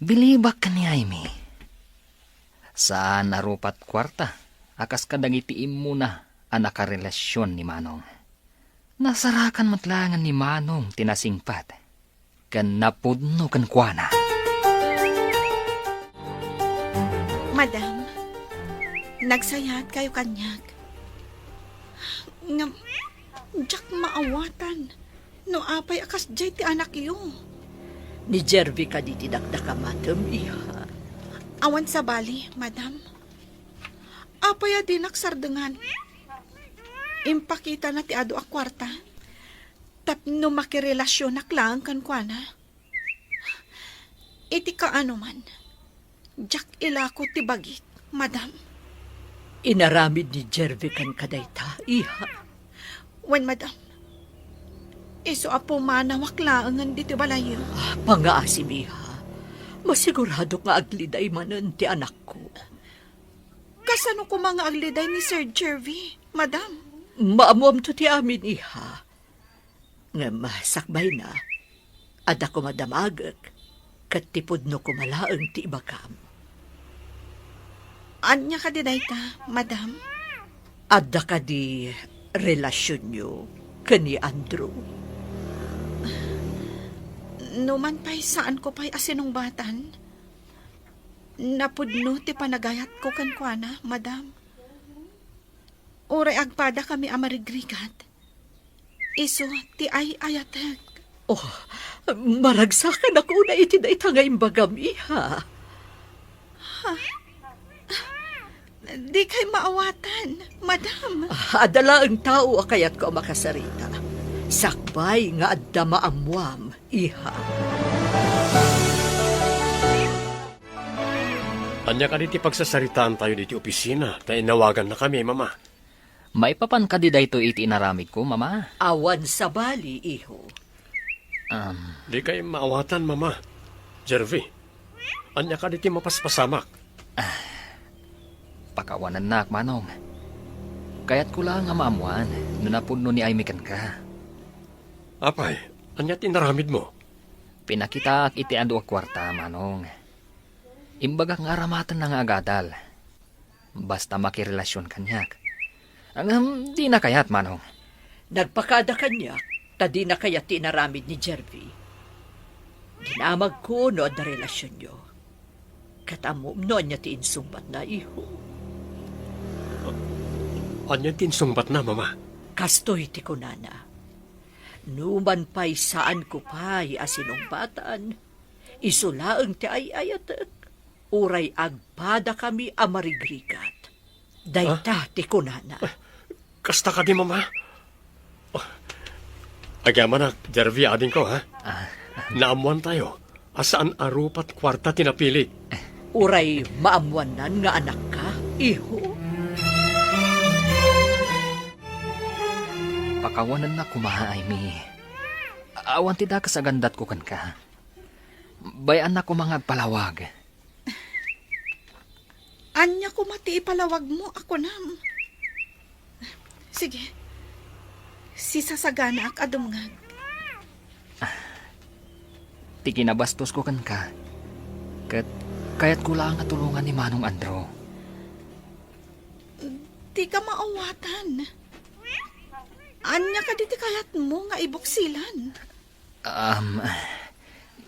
Bilibak ka ni aymi. Saan narupat kwarta? Akas kadang itiim mo na ang nakarelasyon ni Manong. Nasarakan matlangan ni Manong tinasingpat. Kan napudno kan kuana. Madam, nagsayat kayo kanyag. Nga, jak maawatan. No apay akas jay ti anak iyo. Ni Jervy ka di tinagdakamatam, iha. Awan sa bali, madam. Apay din naksardengan. Impakita na ti ado a kwarta. Tapno makirelasyon na klang kan kuana. Iti ka ano man. Jak ilako ti bagit, madam. Inaramid ni Jervy kan kadayta, iha. Wen, madam. Iso apo manawak laangan dito balayo. Pangaasim, iha. Masigurado nga agliday manan ti anak ko. Kasano ko mga agliday ni Sir Jervy, madam? Maamuam to ti amin, iha. Nga masakbay na. Ada ko madamagak. Katipod no kumalaang ti ibakam. Anya ka di dayta, madam? Ada ka di relasyon nyo kani Andrew. Numan pa'y saan ko pa'y asinong batan? Napudno ti panagayat ko kankwana, madam. Uray agpada kami amarigrigat. Iso ti ay ayatag. Oh, maragsakan ako na iti na itangay bagam, iha. Di kay maawatan, madam. Adala ang tao akayat ko makasarita. Sakbay nga adda maamuam, iha. Anya ka diti pagsasaritaan tayo diti opisina. Tayo nawagan na kami, mama. Maipapan ka di dayto iti inaramid ko, mama. Awan sa bali, iho. Di kayo maawatan, mama. Jervy, anya ka diti mapaspasamak. Pakawanan na, Manong. Kaya't ko lang nga maamuan, nunapudno ni Aymikan ka. Apay, anya tinaramid mo? Pinakita ak iti ando a kwarta, Manong. Imbaga nga aramatan na nga agadal. Basta makirelasyon kanyak. Di na kayat, Manong. Nagpakada kanya, tadi na kaya tinaramid ni Jervy. Ginamag ko no na relasyon nyo. Katamom no niya tiinsumbat na, iho. Anya tinsungbat na, mama. Kastoy ti kunana. Numan pa'y saan ko pa'y asinong batan. Isulaang ti ay ayatek. Uray agpada kami amarigrigat. Dayta ti kunana. Kasta ka di, mama. Oh. Agyaman na, Jervy, ading ko, ha? Naamuan tayo. Asaan arupat kwarta tinapili? Uray maamuanan nga anak ka, iho. Pakawanan na kumaha, Amy. Awan ti da kasagandat ko kan ka. Bayan na ko mga palawag. Anya ko mati ipalawag mo ako nam. Sige. Si sasagana ak adumngag. Ti kinabastos ko kan ka. Kaya't ko lang nga tulungan ni Manong Andro. Di ka maawatan. Anya ka diti kayat mo nga ibuksilan.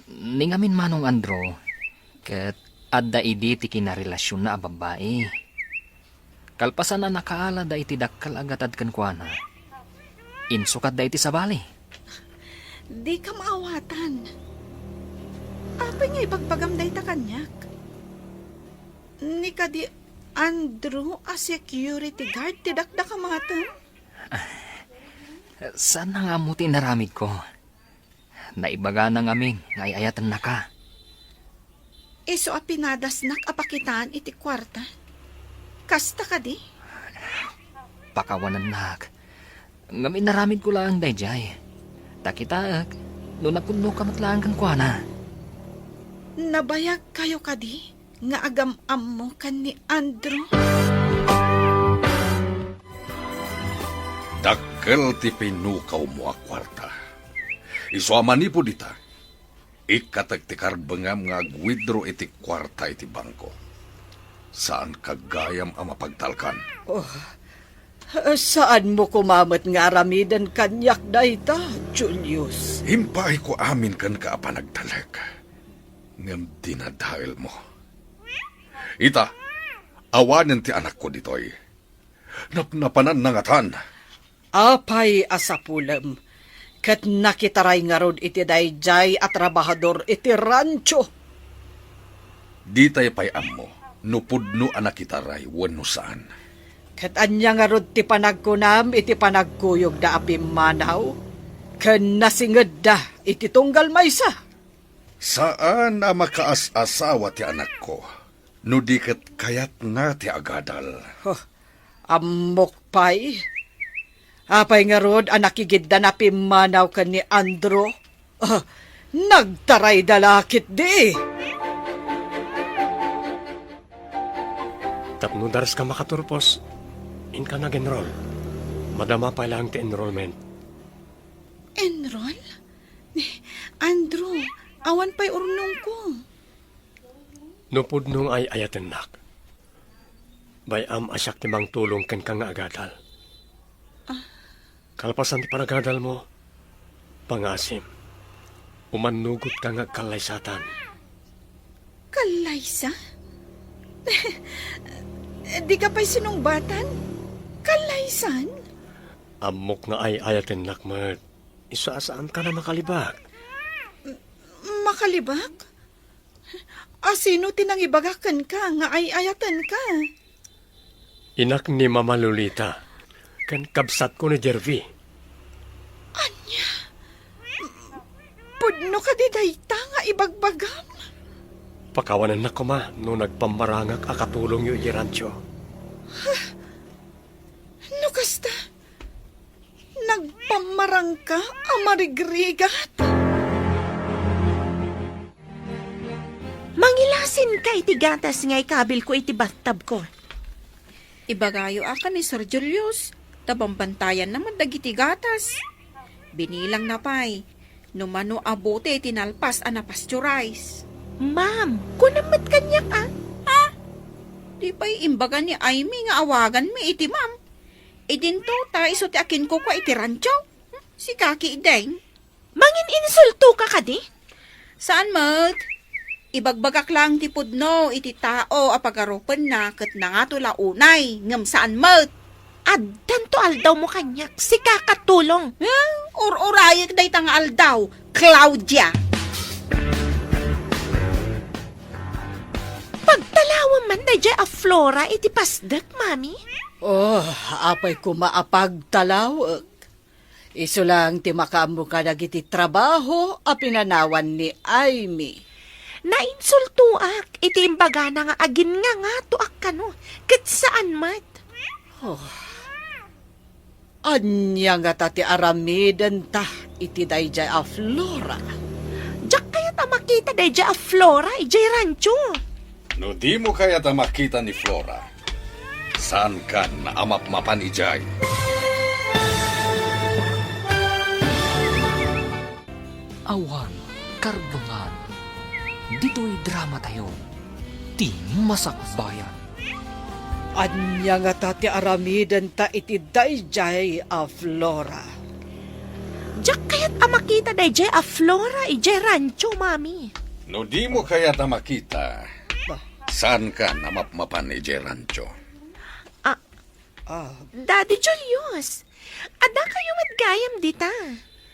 Ningamin Manong Andro. Kat adda idi ti kinarelasyon na babae. Kalpasan na nakaala da iti dakkal agatad kan kuana. Insukat da iti sabali. Di ka maawatan. Apay nga ipagbagam day ta kanyak. Ni ka di Andrew a security guard ti dakda ka matan. Saan na nga mo tinaramid ko? Naibaga na nga ayayatan na ka. Iso a pinadasnak apakitaan iti kwarta. Kasta ka di? Pakawanan nak. Ngamin naramid ko lang dayjay. Takitaak, no napuno ka matlaan kan kuana. Nabayag kayo ka di? Nga agam-am mo kan ni Andrew? Dakkel ti pinukaw mo a kwarta. Isuaman ni po dita. Ikatag ti karbangam nga agwidro iti kwarta iti bangko. Saan kagayam ang mapagtalkan? Saan mo kumamat nga aramidan kanyak dayta, Julius? Himpay ko amin kan ka panagtalag. Ngam dinadahil mo. Ita, awanin ti anak ko ditoy. Napnapanan na ngatan. Apay asapulam. Kat nakitaray nga rod iti dayjay at trabahador iti rancho. Di tayo pay ammo. Nupudno anak kitaray wano saan. Kat anya nga rod ti panagkunam iti panagkuyog da api manaw. Kan nasinged da iti tunggal maysa. Saan na makaas-asawa ti anak ko? No di kat kayat nga ti agadal. Amok pay. Apay nga rod anakigid da napi manaw kan ni Andro. Nagtaray dalakit di. Tapno daras ka makaturpos, in ka nag-enroll. Madama pa lang ti enrollment. Enroll? Andrew, awan pa'y urnong ko. Nupod nung ay ayaten nak. Bayam asyak ti mang tulong ken ka nga agadal. Kalpasan ti panagadal mo, pangasim. Umanugot ka nga kalaysatan. Kalaysa? Di ka pa'y sinungbatan? Kalaysan? Amok nga ay ayaten nak mat. Isaasaan ka na makalibag. Makalibak? Sino tinangibagakan ka nga ay ayatan ka? Inak ni Mama Lolita. Kan kabsat ko ni Jervy. Anya? Pudno ka di dayta nga ibagbagam? Pakawanan na ko ma no nagpamarangak akatulong yu irancho. No kasta? Nagpamarang ka amarigrigat? Mangilasin ka iti gatas nga ikabil ko iti bathtub ko. Ibagayo aka ni Sir Julius. Tabambantayan naman dagiti gatas. Binilang na pa'y. Numano abote tinalpas pasteurize. Ma'am, kunamat kanyak Di pa'y imbaga ni Amy nga awagan mi iti ma'am. Idinto ta iso ti akin ko kwa iti rancho. Si Kaki ideng. Mangin insulto ka kadi? Saan mat? Ibagbagak lang ti pudno iti tao apagarupan na kat na nga tula unay. Ngam saan mat? Addan to aldaw mo kanyak, si kakatulong. Or-orayag day tang aldaw. Claudia. Pagtalawan man dayjay a Flora iti pasdak, mami. Oh, apay ko maapagtalawag. Iso lang ti makaammo ka dagiti trabaho a pinanawan ni Aimee. Nainsultuak, iti imbaga na nga agin nga to akano, kat saan mat. Anya nga tati aramidan ta iti dayjay a Flora. Diyak kaya ta makita dayjay a Flora, ijay rancho. No di mo kaya ta makita ni Flora. Saan ka na amap-mapan ijay? Awan, karbungan. Dito'y drama tayo. Di masakbayan. Anya nga tati aramidan ta iti dayjay a Flora. Diyak kaya't makita dayjay a Flora, ijay rancho, mami. No di mo kaya ta makita. Bah. Saan ka na amap-mapan ijay rancho? Daddy Julius, ada kayo madgayam dita.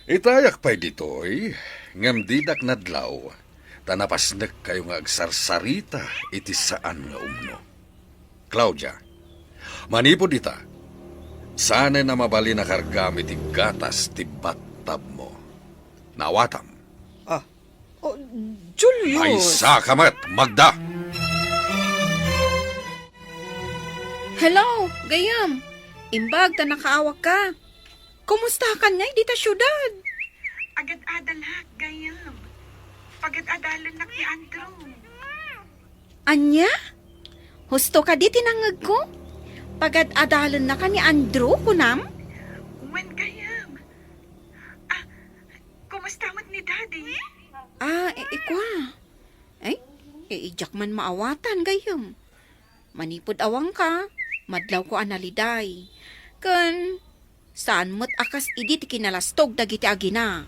Itayak pa'y ditoy, ngam didak nadlaw, tanapasnek kayo nga agsarsarita iti saan nga umno. Claudia, manipod ita, sana na mabali na kargam iti gatas ti battab mo. Nawatam, Oh, Julius. ay sakamat, Magda! Hello, gayam. Imbag ta nakaawak ka. Kumusta ka nga dita syudad? Agad-adal ha, gayam. Pagad-adalan na ni Andrew. Anya? Husto ka di tinangag ko? Pagad-adalan na ka ni Andrew, kunam? When gayam? Kumusta mo't ni Daddy? Ikwa. Ay, iijak man maawatan, gayam. Manipod awang ka, madlaw ko analiday. Kan, saan mo't akas idi ti kinalastog dagiti agina?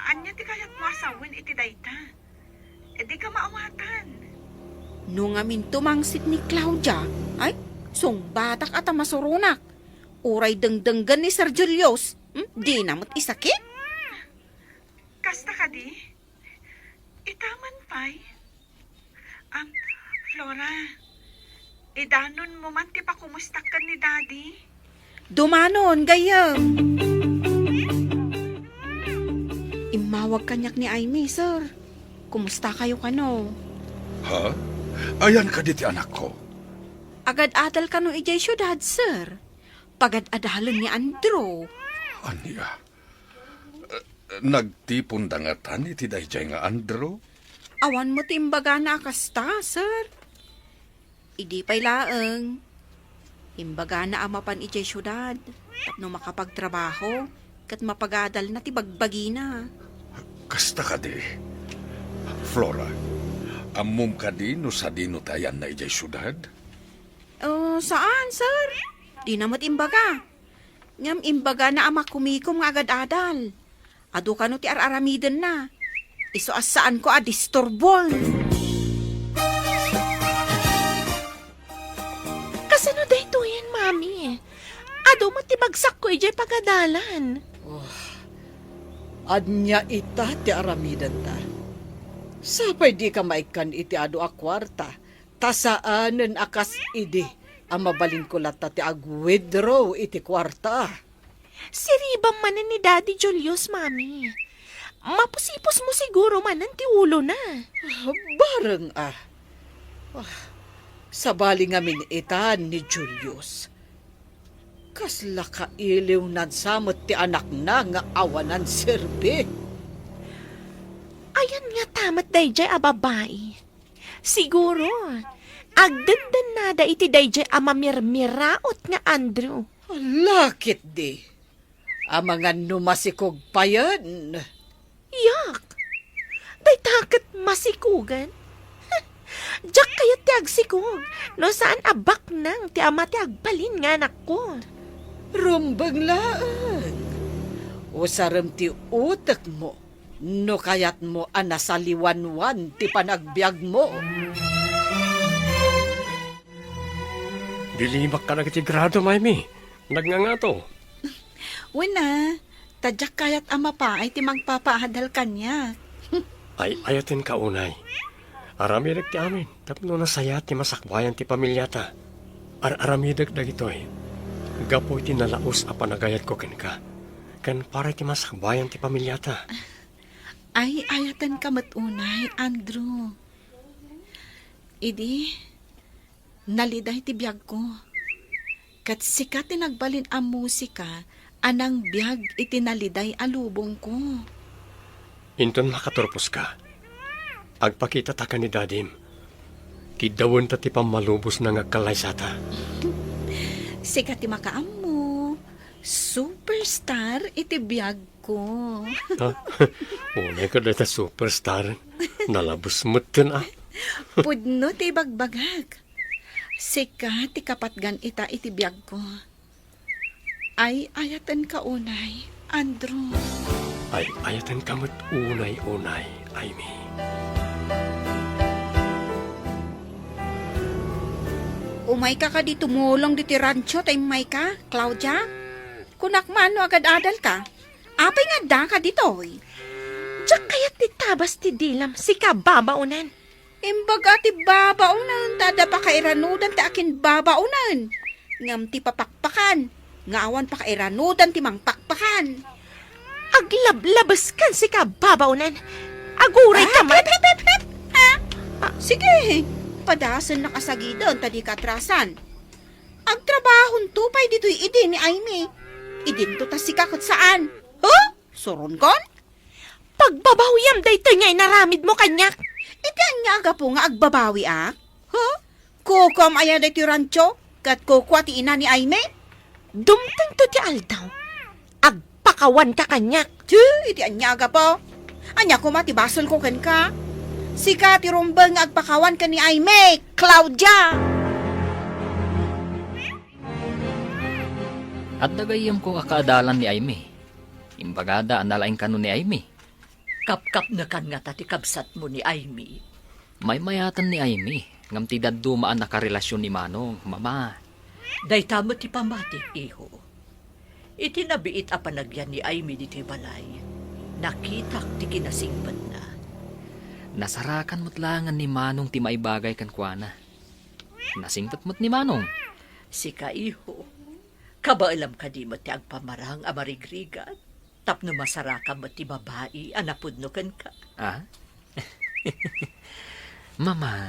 Anya ti kayat mo asawin iti dayta. E di ka maawatan. Nung amin tumangsit ni Claudia, ay, sungbatak at masurunak. Uray dengdenggan ni Sir Julius, di namot isakit. Kasta ka di? Itaman pa'y. Flora, idanon mo man ti pa kumusta ka ni Daddy? Dumanon, gayam. Imawag kanyak ni Aimee, sir. Kumusta kayo kano? Ha? Ayan ka diti anak ko. Agad-adal kano ijay syudad, sir. Pagad-adalan ni Andrew. Anya? Nagtipon dangatan iti dayjay nga Andrew? Awan mo timbaga na akasta, sir. Idi pa'y laeng. Imbaga na amapan ijay syudad. Tapno makapagtrabaho. Kat mapagadal na ti bagbagi na. Kasta ka di. Flora, amum ka di no sa dino tayan na ijay syudad? Saan, sir? Di namot imbaga. Ngam imbaga na ama kumikom nga agad-adal. Ado ka no ti ar-aramiden na. Iso asaan ko disturbol. Kasano dayto yan, mami? Ado mo ti bagsak ko ijay pagadalan. Anya ita ti aramidan ta. Sapay di ka maikan iti ado a kwarta. Tasaanen akas idi. Ang mabalin ko lata ti ag-withdraw iti kwarta. Siribang manan ni Daddy Julius, mami. Mapusipos mo siguro manan ti ulo na. Bareng sabali nga minitan ni Julius. Kasla ka iliw nan samot ti anak na nga awanan serbi. Ayan nga tamat dayjay a babae. Siguro, agdandan nada iti dayjay a mamirmiraot nga Andrew. Lakit di. Ang mga numasikog pa yan. Yak! Day takat masikugan. Diyak kaya ti agsikog. No saan abak nang ti ama ti agbalin nga anak ko. Rumbang laan. Usaram ti utak mo. No kayat mo anasaliwanwan ti panagbiag mo. Dilibak ka na kiti grado, Maymee. Nagngangato. Wala, tadyak kayat ama pa ay ti magpapaadal kanya. Ay, ayatin ka unay. Aramidag ti amin, tapno nasaya ti masakbayan ti pamilyata. Aramidag dagitoy. Gapoy ti nalaos a panagayat ko ken ka. Kan para ti masakbayan ti pamilyata. Ay, ayatan ka matunay, Andrew. Idi, naliday ti biyag ko. Kat sikat ti nagbalin ang musika, anang biyag itinaliday alubong ko. Inton makaturpos ka. Agpakita ta ka ni dadim. Kidawon ta ti pamalubos na ngagkalaysata. Sikat ti makaammo. Superstar iti biyag ko. Ha? Unay ka dahil superstar. Nalabos mo tin ah. Pudno ti bagbagag. Sikat ti kapatgan ita iti biyag ko. Ay, ayatan ka unay, Andrew. Ay ayatan kamot unay-unay, Amy. Umay ka di tumulong di ti rancho tay may ka, Claudia? Kunakmano agad adal ka? Apay nga da ka ditoy. Diyak kayat ti tabas ti dilam si kababaunan. Imbaga ti babaunan, tada pa kairanudan ti akin babaunan. Ngam ti papakpakan, ngawan pa kairanudan ti mangpakpakan. Aglablabas kan si kababaunan. Aguray ka man. Sige, padasan nakasagidon tadi katrasan. Agtrabahon tupay dito'y idi ni Aimee. Idin to ta si kakot saan? Huh? Suron kon? Pagbabawyam day ito ngay naramid mo kanyak. Iti anya aga po nga agbabawi ak? Huh? Kukom aya day ti rancho? Kat kukwa ti ina ni Aimee? Dumtang to ti aldaw. Agpakawan ka kanyak. Iti anya aga po. Anya ko mati basol ko ken ka. Sika ti rumbang nga agpakawan ka ni Aimee, Claudia. At dagayam ko akaadalan ni Aimee. Imbagada analaing kano ni Aimee. Kapkap na kan nga tati kabsat mo ni Aimee. May mayatan ni Aimee. Ngam ti daddumaan nakarelasyon ni Manong, mama. Day tamo ti pamatik, iho. Itinabiit a panagyan ni Aimee dito'y balay. Nakitak ti kinasingpat na. Nasarakan mo't langan ni Manong ti maibagay kan kuana. Nasingpat mo't ni Manong. Sika, iho. Kabaalam ka di mo ti agpamarang amarigrigat. Tapno masaraka mo ti babae, anapudno kan ka. Ah? Mama,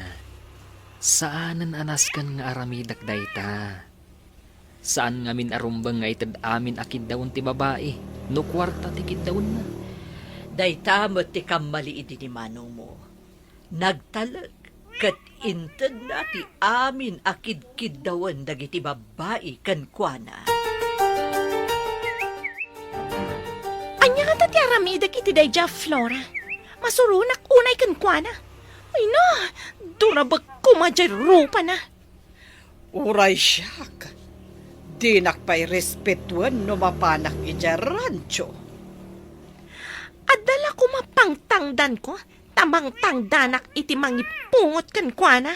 saanan anas kan nga aramidak dayta? Saan ngamin arumbang nga itad amin akid daon ti babae? No kwarta ti kid daon na. Dayta mo ti kamali idi ni manong mo. Nagtalag, kat intad na ti amin akid-kid dawan dagiti babae kan kuana. Anya nga tati aramidag iti dayja, Flora. Masurunak unay kan kuana. Ay no, durabag kumadjay rupa na. Uray siyak. Di nakpay respetuan no mapanak ija rancho. Adala ko mapangtangdan ko, tamang tangdanak iti mangipungot kan kuana.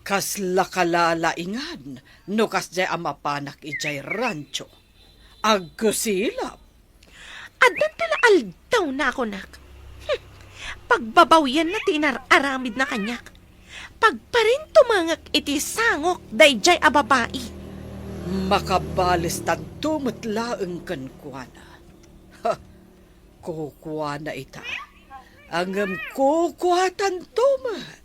Kas lakalalaingan no kas jay amapanak ijay rancho. Agkusilap. Adan tala aldaw na ako nak. Pagbabawyan na tinar-aramid na kanyak. Pagparin tumangak iti sangok dayjay a babae. Makabalis tanto matlaeng kan kuana. Ha, kukuana ita. Angam kukuha tanto mat.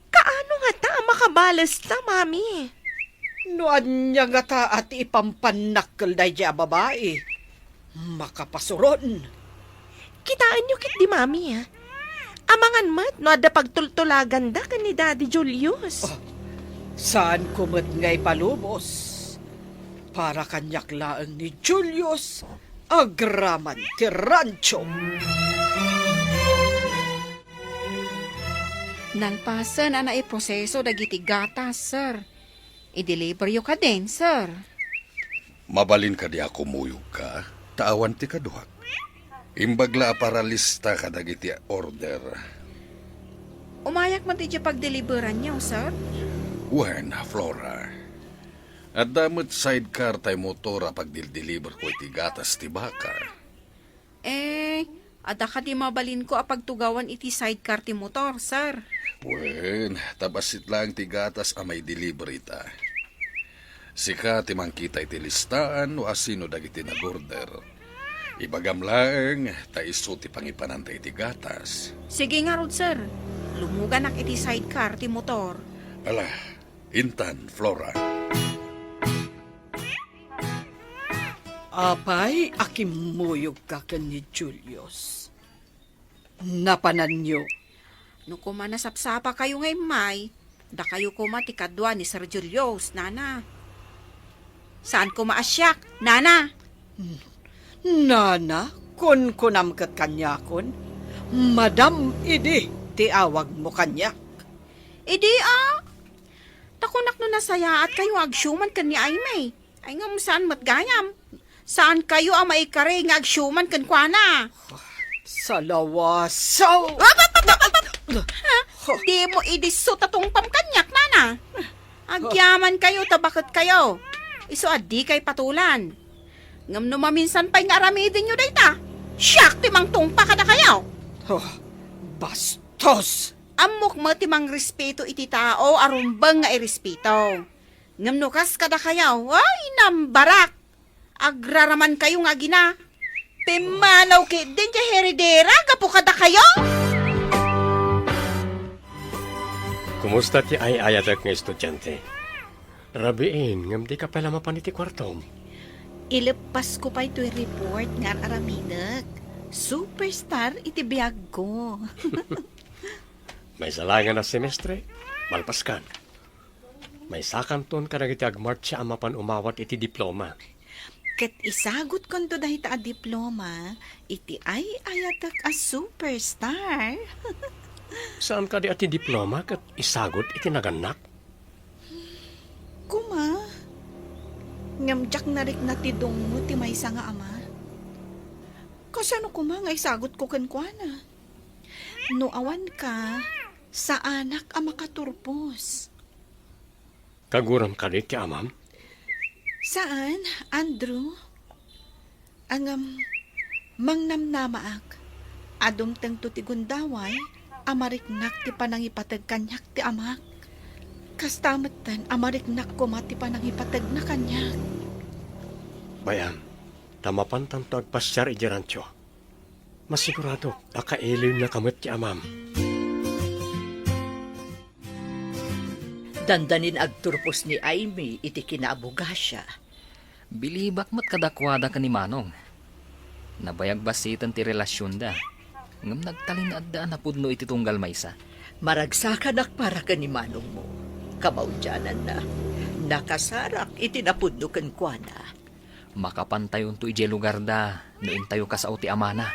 Kaano nga ta makabalas ta, mami? No anya nga ta at ipampanakkel dayjay a babae. Makapasuron. Kitaan nyo kit di mami, ha? Amangan mat, no ada pagtultulagan da ka ni Daddy Julius. Saan kumot ngay palubos? Para kanyak laang ni Julius, agraman ti rancho. Nalpasan ana proseso dagiti gatas, sir. I-deliver yo ka din, sir. Mabalin ka di ako muyog ka, taawan ti kaduhat. Imbagla para lista ka dagiti order. Umayak man ti pag-deliveran niyo, sir. Wen, Flora. At damot sidecar tay motora pag deliver ko iti gatas ti baka. Ada ka di mabalin ko apag tugawan iti sidecar ti motor, sir. Wen, tabasit lang ti gatas a may delivery ta. Sika ti mangkita iti listaan o asino dagiti nag-order. Ibagam lang, ta iso ti pangipanan ta iti gatas. Sige nga rod, sir. Lumugan ak iti sidecar ti motor. Ala, Intan, Flora. Apay, akimuyog ka ken ni Julius. Napanan nyo. No kuma nasapsapa kayo ngay may, da kayo kuma ti kadwa ni Sir Julius, nana. Saan ko maasyak, nana? Nana, kun kunam kat kanya kun. Madam, idi, ti awag mo kanya. Idi takunak no nasaya at kayo agsyuman kan ni Aimay. Ay nga mo saan matgayam. Saan kayo ang maikari nga agsyuman kan kwa na? Sa lawasaw. Di mo idisot atong pamkanyak, nana. Agyaman kayo, tabakot kayo. Iso adi kay patulan. Ngam no maminsan pa'y nga aramidin nyo dayta. Siyak timang tungpa kada kayo. Oh, bastos. Amok mo timang respeto iti tao, arumbang nga irespeto. Ngam no kas kada kayo, ay nambarak. Agraraman kayo nga gina. Pimanaw ki din kay heredera, gapo kada kayo. Kumusta ti ay ayatak nga estudyante? Rabiin, ngam di ka pala mapan iti kwartom. Ilepas ko pa ito report nga araminak. Superstar iti biyag ko. May salangan na semestre, malpaskan. May sakanton ka na iti agmartya ang mapan umawat iti diploma. Kat isagot kon to dahil ta a diploma, iti ay ayatak a superstar. Saan ka di ati diploma kat isagot iti naganak? Kuma, ngamjak narik na ti dungo ti maysa nga ama. Kasano kuma nga isagot ko kankwana? No awan ka, sa anak ang makaturpos. Kaguram ka di ti amam? Saan, Andrew? Ang mangnamnamaak, adumteng to ti gundaway, amariknak ti panangipatag kanyak ti amak. Kastamatan, amariknak ko mati panangipatag na kanyak. Bayan, tamapan tanto agpasyar iti rancho. Masigurado, akailiw na kamot ti amam. Dandanin agturpos ni Aimee iti kinaabugasya. Bilibak mat kadakwada ka ni Manong. Nabayag basitan ti relasyon da. Ngam nagtalin adda na pudno iti tunggal maysa. Maragsakan para ka ni Manong mo. Kamaudyanan na. Nakasarak iti napudno kan kuana. Makapantayon to ije lugar da. Noin tayo kasaw ti amana.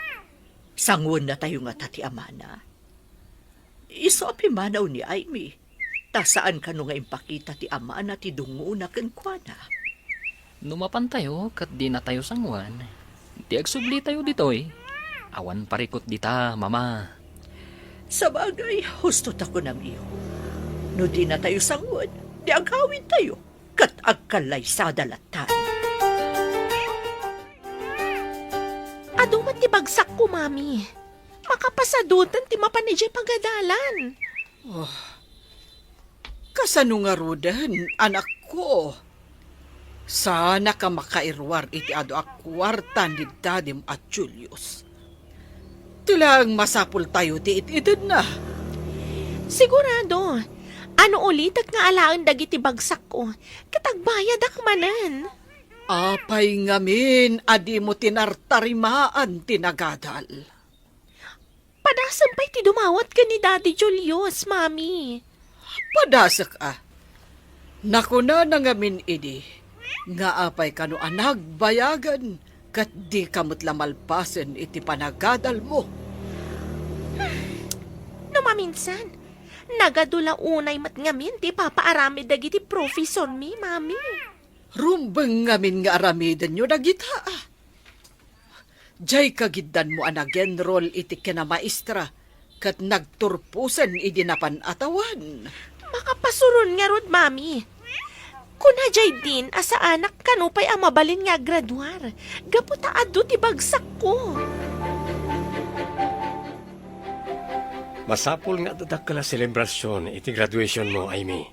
Sangon na tayo nga tati amana. Iso apimanaw ni Aimee. Ta saan ka no nga impakita ti amana ti dungo na kan kuana. Numapan tayo kat di na tayo sangwan. Di agsubli tayo ditoy. Awan parikot dita, mama. Sa bagay, husto ta ko iho. No di na tayo sangon, di agawin tayo. Kat agkalay sa dalatan. Aduman ti bagsak ko, mami. Makapasadutan ti mapanijay pagadalan. Kasano nga rodan, anak ko? Sana ka makairwar iti ado akwarta ni Dadim at Julius. Tilang masapul tayo ti itidid na. Sigurado. Ano ulitak nga alaan dagiti bagsak ko. Katagbayad akmanan. Apay ngamin, adi mo tinartarimaan tinagadal. Padasan pa'y ti dumawat ka ni Daddy Julius, mami. Padasak Nakuna na ngamin idi, nga apay kano anagbayagan, kat di kamot lamalpasen iti panagadal mo. No maminsan, nagadula unay mat ngamin ti papaarami dagiti professor mi, mami. Rumbeng ngamin nga aramidan nyo dagita. Jay kagiddan mo anagenrol iti kinamaestra, kat nagturpusan idi napan atawan. Makapasurun nga rod, mami. Kunajay din asa anak kanupay ang mabalin nga graduar. Gaputa adu ti bagsak ko. Masapol nga dadak kala selebrasyon iti graduation mo, Amy.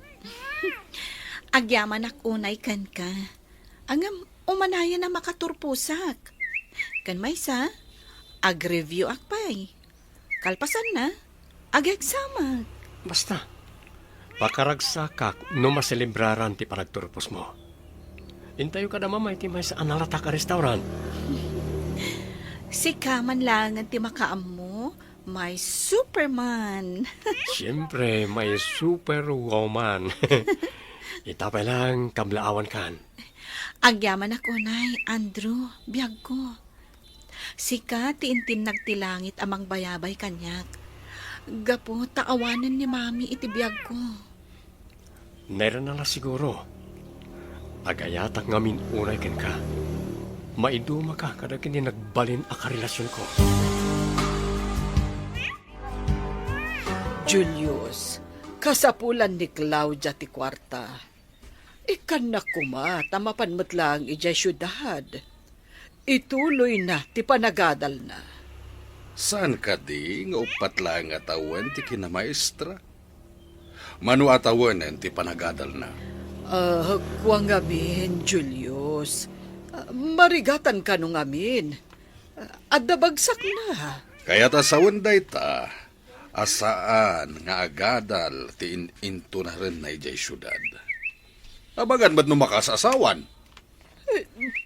Agyaman ak unay kan ka. Angam umanaya na makaturpusak. Kan may sa, ag-review ak pay. Kalpasan na, ag-examag. Basta, pakaragsak no maselebraran ti paragturpos mo. Intayo ka na mamay ti may sa analata ka restaurant. Si kaman lang ti makaam mo, may Superman. Siyempre, may superwoman. Itapay lang kamlaawan kan. Agyaman ako nay, Andrew, biyag ko. Sika tiintin nagtilangit amang bayabay kanyak. Gapo, taawanan ni mami iti biyag ko. Meron na lang siguro. Agayatak ngamin unay ken ka. Maiduma ka kada kini nagbalin a karelasyon ko. Julius, kasapulan ni Claudia ti kwarta. Ikan na kuma, tamapan mo't lang ijay syudad. Ituloy na, ti panagadal na. Saan ka di nga upat lang atawan ti kinamaestra? Manu atawan ti panagadal na. Kuwang amin, Julius. Marigatan ka nung amin. Adabagsak na. Kaya tasawan day ta, asaan nga agadal ti into na rin na ijay syudad. Abagan ba't no makasasawan?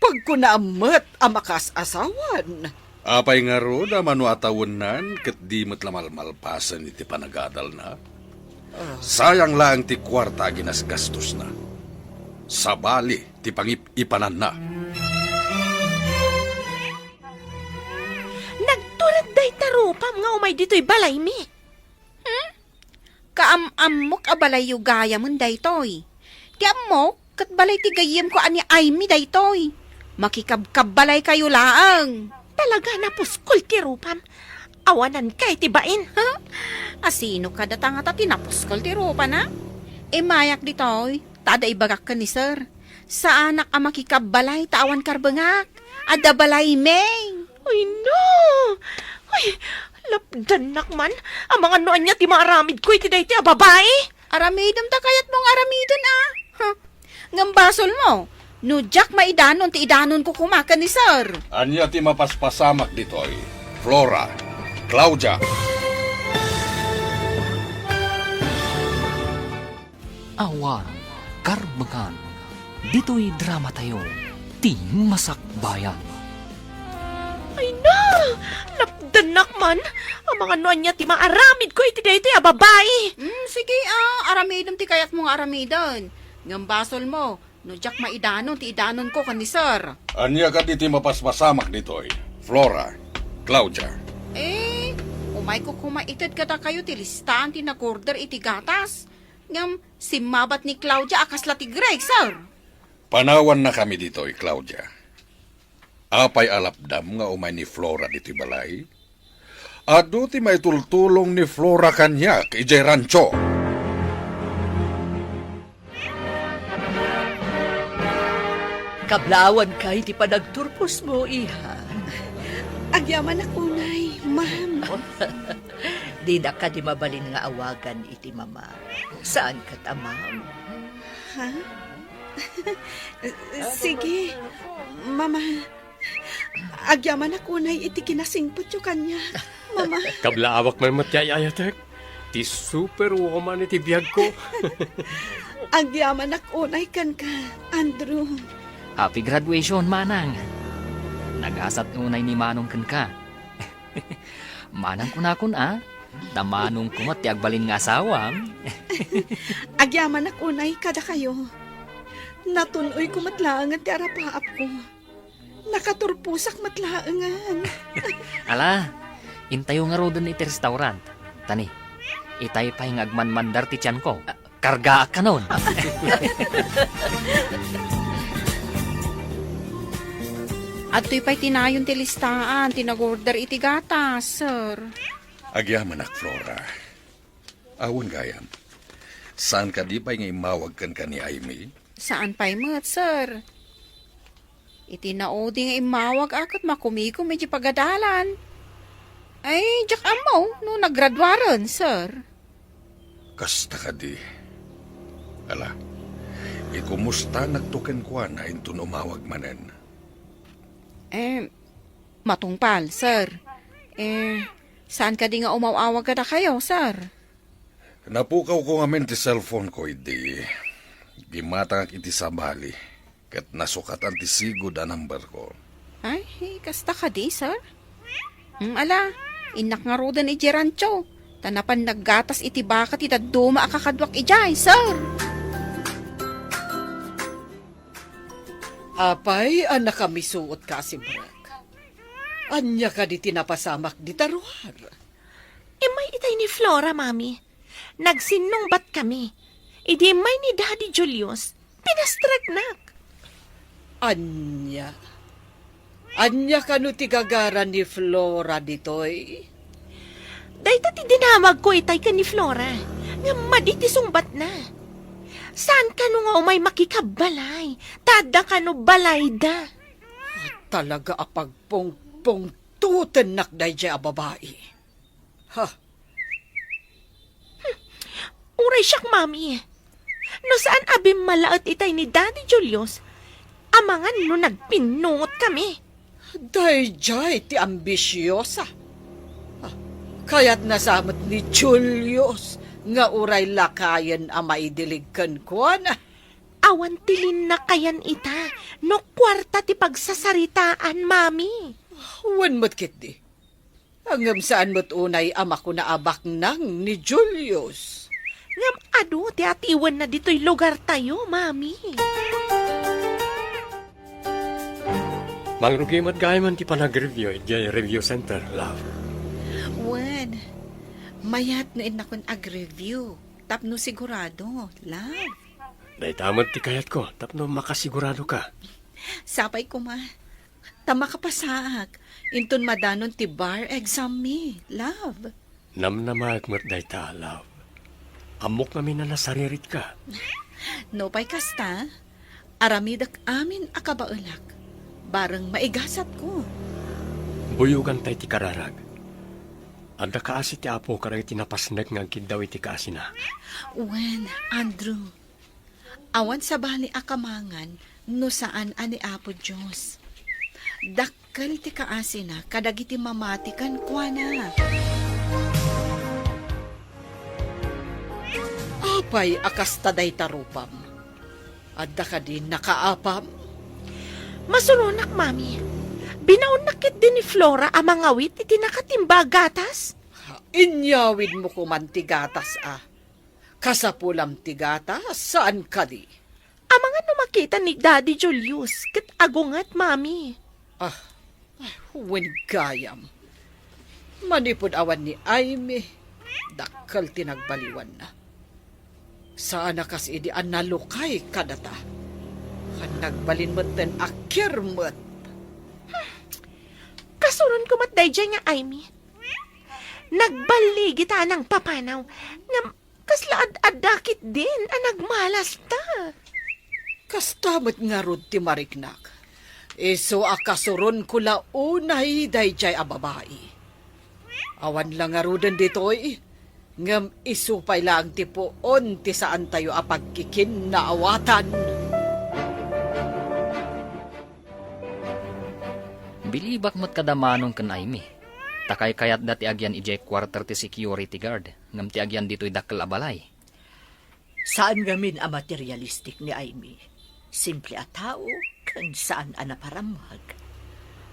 Pag kunaamat amakas asawan. Apay nga ro na manu atawunan ket di mo't lamalmalpasan iti panagadal na. Sayang lang ti kwarta ginasgastos na. Sabali ti pangipanan na. Nagtulad day tarupam nga umay dito'y balay mi. Kaam-amok abalay yu gaya mon daytoy. Ti amok, kat balay ti gayem ko ani Amy daytoy. Makikabkabbalay kayo laang. Talaga na puskol ti rupam. Awanan kay tibain. Asino ka datang at tinapuskol ti rupa na? Mayak ditoy, tada ibagak ka ni sir. Sa anak ang makikabbalay, tawan karbangak. Ada balay meng. Ay no! Ay, lapdan nakman. Ang mga noan niya ti maaramid ko iti day ti babae. Aramidom ta kayat mong aramidon Ngambasol mo, no Jack maidanon ti idanon ko kumakan ni sir. Anya ti mapaspasamak ditoy. Flora, Claudia. Awan, karbagan, dito'y drama tayo, ti masakbayan. Ay no! Lapdan nakman. Ang mga noan niya ti maaramid ko iti day ti babae. Sige aramidom ti kayat mong aramidon. Ngambasol mo, no Jack maidanon ti idanon ko kan ni sir. Anya ka di ti mapaspasamak ditoy. Flora, Claudia. Umay ko kumaitid kada kayo ti listahan ti nag-order iti gatas. Ngam, simabat ni Claudia akasla ti Greg, sir. Panawan na kami ditoy, Claudia. Apay alapdam nga umay ni Flora dito'y balay. Ado ti may tultulong ni Flora kanya kay ijay rancho. Kablawan kay ti panagturpos mo, iha. Agyaman ako, nay, ma'am. Di na ka di mabalin nga awagan iti mama. Saan ka tamam? Ha? Sige, mama. Agyaman ako, nay, iti kinasingpot yung kanya. Mama. Kablaawak man matyayayatek. Ti superwoman iti biyag ko. Agyaman ako, nay, kan ka, Andrew. Happy graduation, Manang. Nagasat unay ni Manong kan ka. Manang kunakun da Manong kumat ti agbalin nga asawam. Agyaman ako, nay, kada kayo. Natunoy ko matlaangan ti arapaap ko. Nakaturpusak matlaangan. Ala, intayo nga ro dun iti restaurant. Tani, itay pa yung agmanmandar ti tiyan ko. Karga ka nun. At to'y pa'y tinayon ti listaan, tinag-order iti gatas, sir. Agyaman ak, Flora. Awan gayam. Saan ka di pa nga imawag kan ka ni Amy? Saan pa'y mat, sir? Iti naodi nga imawag akot makumiko medyo pagadalan. Ay, jak amaw, no naggraduaran, sir. Kasta ka di. Ala, kumusta nagtuken ko na intun umawag manen? Matungpal, sir. Saan ka di nga umawawag ka na kayo, sir? Napukaw ko nga ti cellphone ko, idi. Gimatang iti sabali. Kat nasukatan ti sigod a number ko. Ay, kasta ka di, sir? Ala, inak nga rodan iti rancho. Tanapan naggatas iti baka ti daduma akakadwak ijay, sir. Apay, anak kami suot ka si Brek. Anya ka di tinapasamak di taruhar. May itay ni Flora, Mami. Nagsinong bat kami. Idi may ni Daddy Julius. Pinastragnak. Anya. Anya ka no tigagaran ni Flora ditoy. Dahil ti dinamag ko itay ka ni Flora. Nga maditi sungbat na. Saan ka no nga umay makikabalay? Tada ka no balay da. Talaga apagpong tutenak day a babae. Ha, Uray siyak, Mami. No saan abim malaot itay ni Daddy Julius, amangan no nagpinungot kami. day ti ambisyosa. Ha, kaya't nasamot ni Julius nga uray lakayan a maidiligkan ko na. Awan tilin na kayan ita, no kwarta ti pagsasaritaan, Mami. Wan mo't kit di. Hanggang saan mo't unay ama ko na abak nang ni Julius. Ngam ado, ti atiwan na dito'y lugar tayo, Mami. Mangrugimat gayman ti panag-review, iti review center, love. Wan, mayat no inakon ag-review. Tapno sigurado, love. Dahil tamad ti kayat ko, tapno makasigurado ka. Sapay ko ma. Tama ka pasaag. Inton madanon ti bar exam me, love. Namnamag mo't dahi ta, love. Amok namin na nasaririt ka. No pay kasta, aramidak amin akabaulak. Barang maigasat ko. Buyugan tay ti kararag. Anda kaasi ti apo karay tinapasnag nga agkid daw iti kaasi na. Wen, Andrew. Awan sa bali akamangan no saan ani Apo Diyos. Dakkel ti kaasi na kadagiti mamatikan kwa na. Apay akastaday tarupam. Adda ka din nakaapam. Masununak, Mami. Binaunakit din ni Flora ang mga wit iti nakatimba gatas. Inyawid mo ko man tigatas Kasapulam tigatas, saan ka di? Ang mga numakita ni Daddy Julius, kat agungat, Mami. Huwin gayam. Manipod awan ni Aimee, dakkel tinagbaliwan na. Saan na kas idi an nalukay kadata? Kan nagbalin mo't ten akirmot. Kasuron ko mat dayjay nga, Amy. Nagbali kita ng papanaw. Nga kasla ad-adakit din ang nagmalas ta. Kastamot nga rod ti mariknak. Iso akasuron ko launay dayjay a babae. Awan lang nga rodan ditoy. Ngam isupay lang ti poon ti saan tayo apagkikin na awatan. Bilibak mo't kadamanong kan Aimee. Takay kayat dati agyan ijay quarter ti security guard. Ngam ti agyan dito'y dakkel abalay. Saan gamin ang materialistic ni Aimee? Simple a tao, kan saan a naparamag.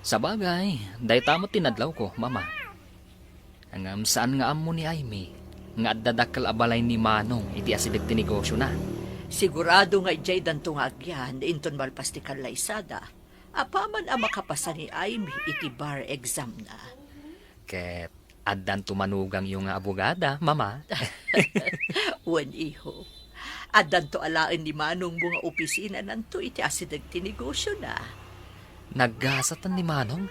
Sa bagay, day tamot tinadlaw ko, mama. Hangam saan nga amo ni Aimee, nga addadakkel abalay ni Manong, iti asidag ti negosyo na. Sigurado nga ijay danto nga agyan, inton malpas ti Kalaysada. Apaman ang makapasa ni Aimee iti bar exam na. Ket addan tumanugang yung nga abogada, mama. Wan iho. At danto alaan ni Manong mga opisina nanto iti asidag ti negosyo na. Naggasatan ni Manong,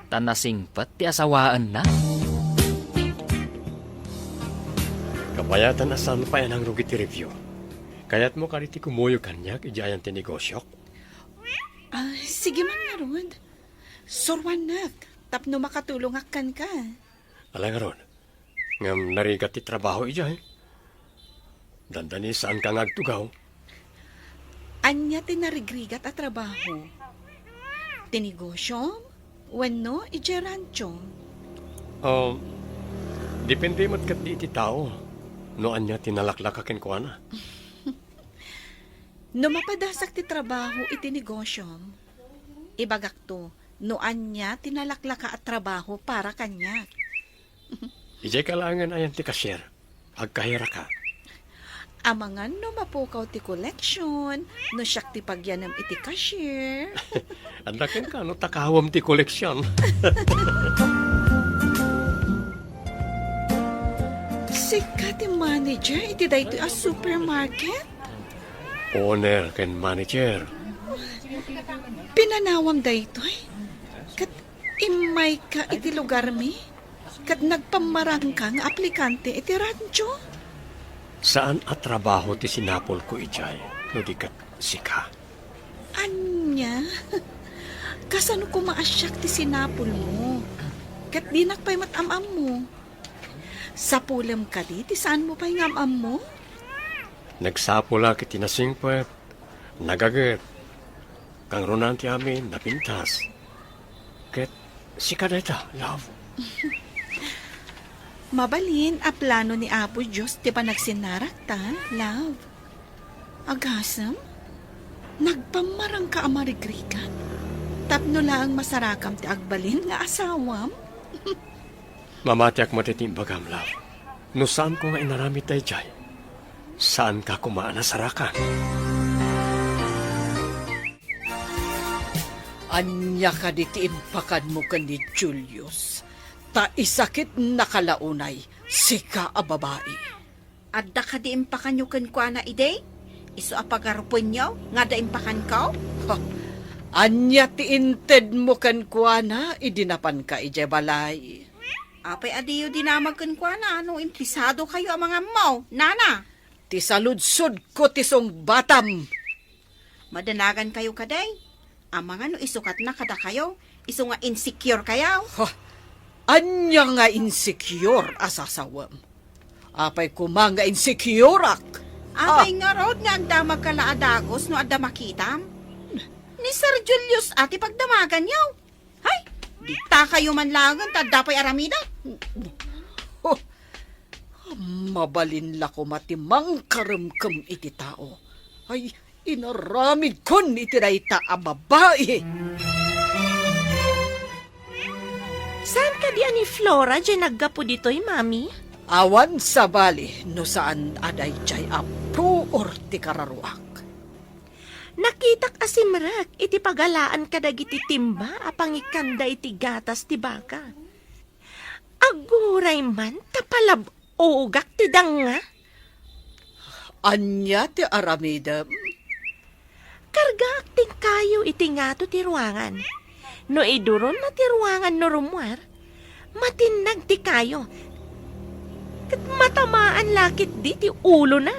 tanasingpat ti asawaan na. Kabayatan asan pa yan ang rugi ti review. Kaya't mo kariti kumuyo kanyak, ijayan ti negosyo. Sige man nga ron. Surwanak, tapno makatulong akan ka. Alay nga ron, ngam narigat ti trabaho ijay. Dandani saan ka ngagtugaw? Anya tinarigrigat at trabaho. Tinegosyo? Wenno, ije rancho. Depende mat kat di iti tao. Noan niya tinalaklakakin ko ana. No mapadasak ti trabaho iti negosyo, ibagak to, noan niya tinalaklaka at trabaho para kanya. Ijay kalangan ayan ti kasyer. Agkahira ka. Amangan no mapukaw ti collection, no siyak ti pagyanam iti cashier. Andakin ka, no takawam ti koleksyon. Sika ti manager, iti daytoy a supermarket. Owner ken manager. Pinanawam daytoy. Kat imay ka iti lugar mi. Kat nagpamarang ka nga aplikante iti rancho. Saan at trabaho ti sinapol ko ijay? No di kat sika. Anya? Kasano ko maasyak ti sinapol mo? Kat di nakpay matamam mo. Sa pulam ka di, ti saan mo pa'y ngamam mo? Nagsapula kiti nasingpet. Nagaget. Kang runan ti amin napintas. Ket sika deta, love. Mabalin a plano ni Apo Diyos ti panagsinarak ta, love. Agasam, nagpamarang ka amarigrikan. Tapno lang masarakam ti agbalin nga asawam. Mamatiak matitimbagam, love. No saan ko nga inaramit tayo jay? Saan ka kumaan na sarakan? Anya ka diti impakan mo ka ni Julius. Ta isakit nakalaunay, sika a babae. Adda ka di impakan nyo kan kwa na ide? Iso apagarupon nyo, nga da impakan ka? Ha, anya ti inted mo kan kuana, idinapan ka ije balay. Apay adiyo dinamag kan kwa na, ano impisado kayo ang mga mau, nana. Ti saludsod ko ti song batam. Madanagan kayo kaday. Ang mga no isukat na kada kayo, iso nga insecure kayo. Ha, anya nga insecure asasawam. Apay kumanga insecureak. Apay nga rod nga agdamag kalaadagos no adda makitam. Ni Sir Julius ati pagdamagan yaw. Hay, di ta kayo manlagan tadda pa'y aramida. Oh, mabalin la ko matimang karamkam iti tao. Ay, inaramid kon iti dayta a babae. Saan ka di ani Flora dyan naggapo dito'y, mami? Awan sa bali no saan aday jay apo or ti kararuak. Nakitak asimrak, iti pagalaan ka dagiti timba, apangikanda iti gatas ti baka. Aguray man, tapalab ogak ti danga. Anya ti aramida. Kargaak ting kayo iti ngato ti ruangan. No iduron na ti ruangan no rumwar, matinag ti kayo. Kat matamaan lakit di ti ulo na.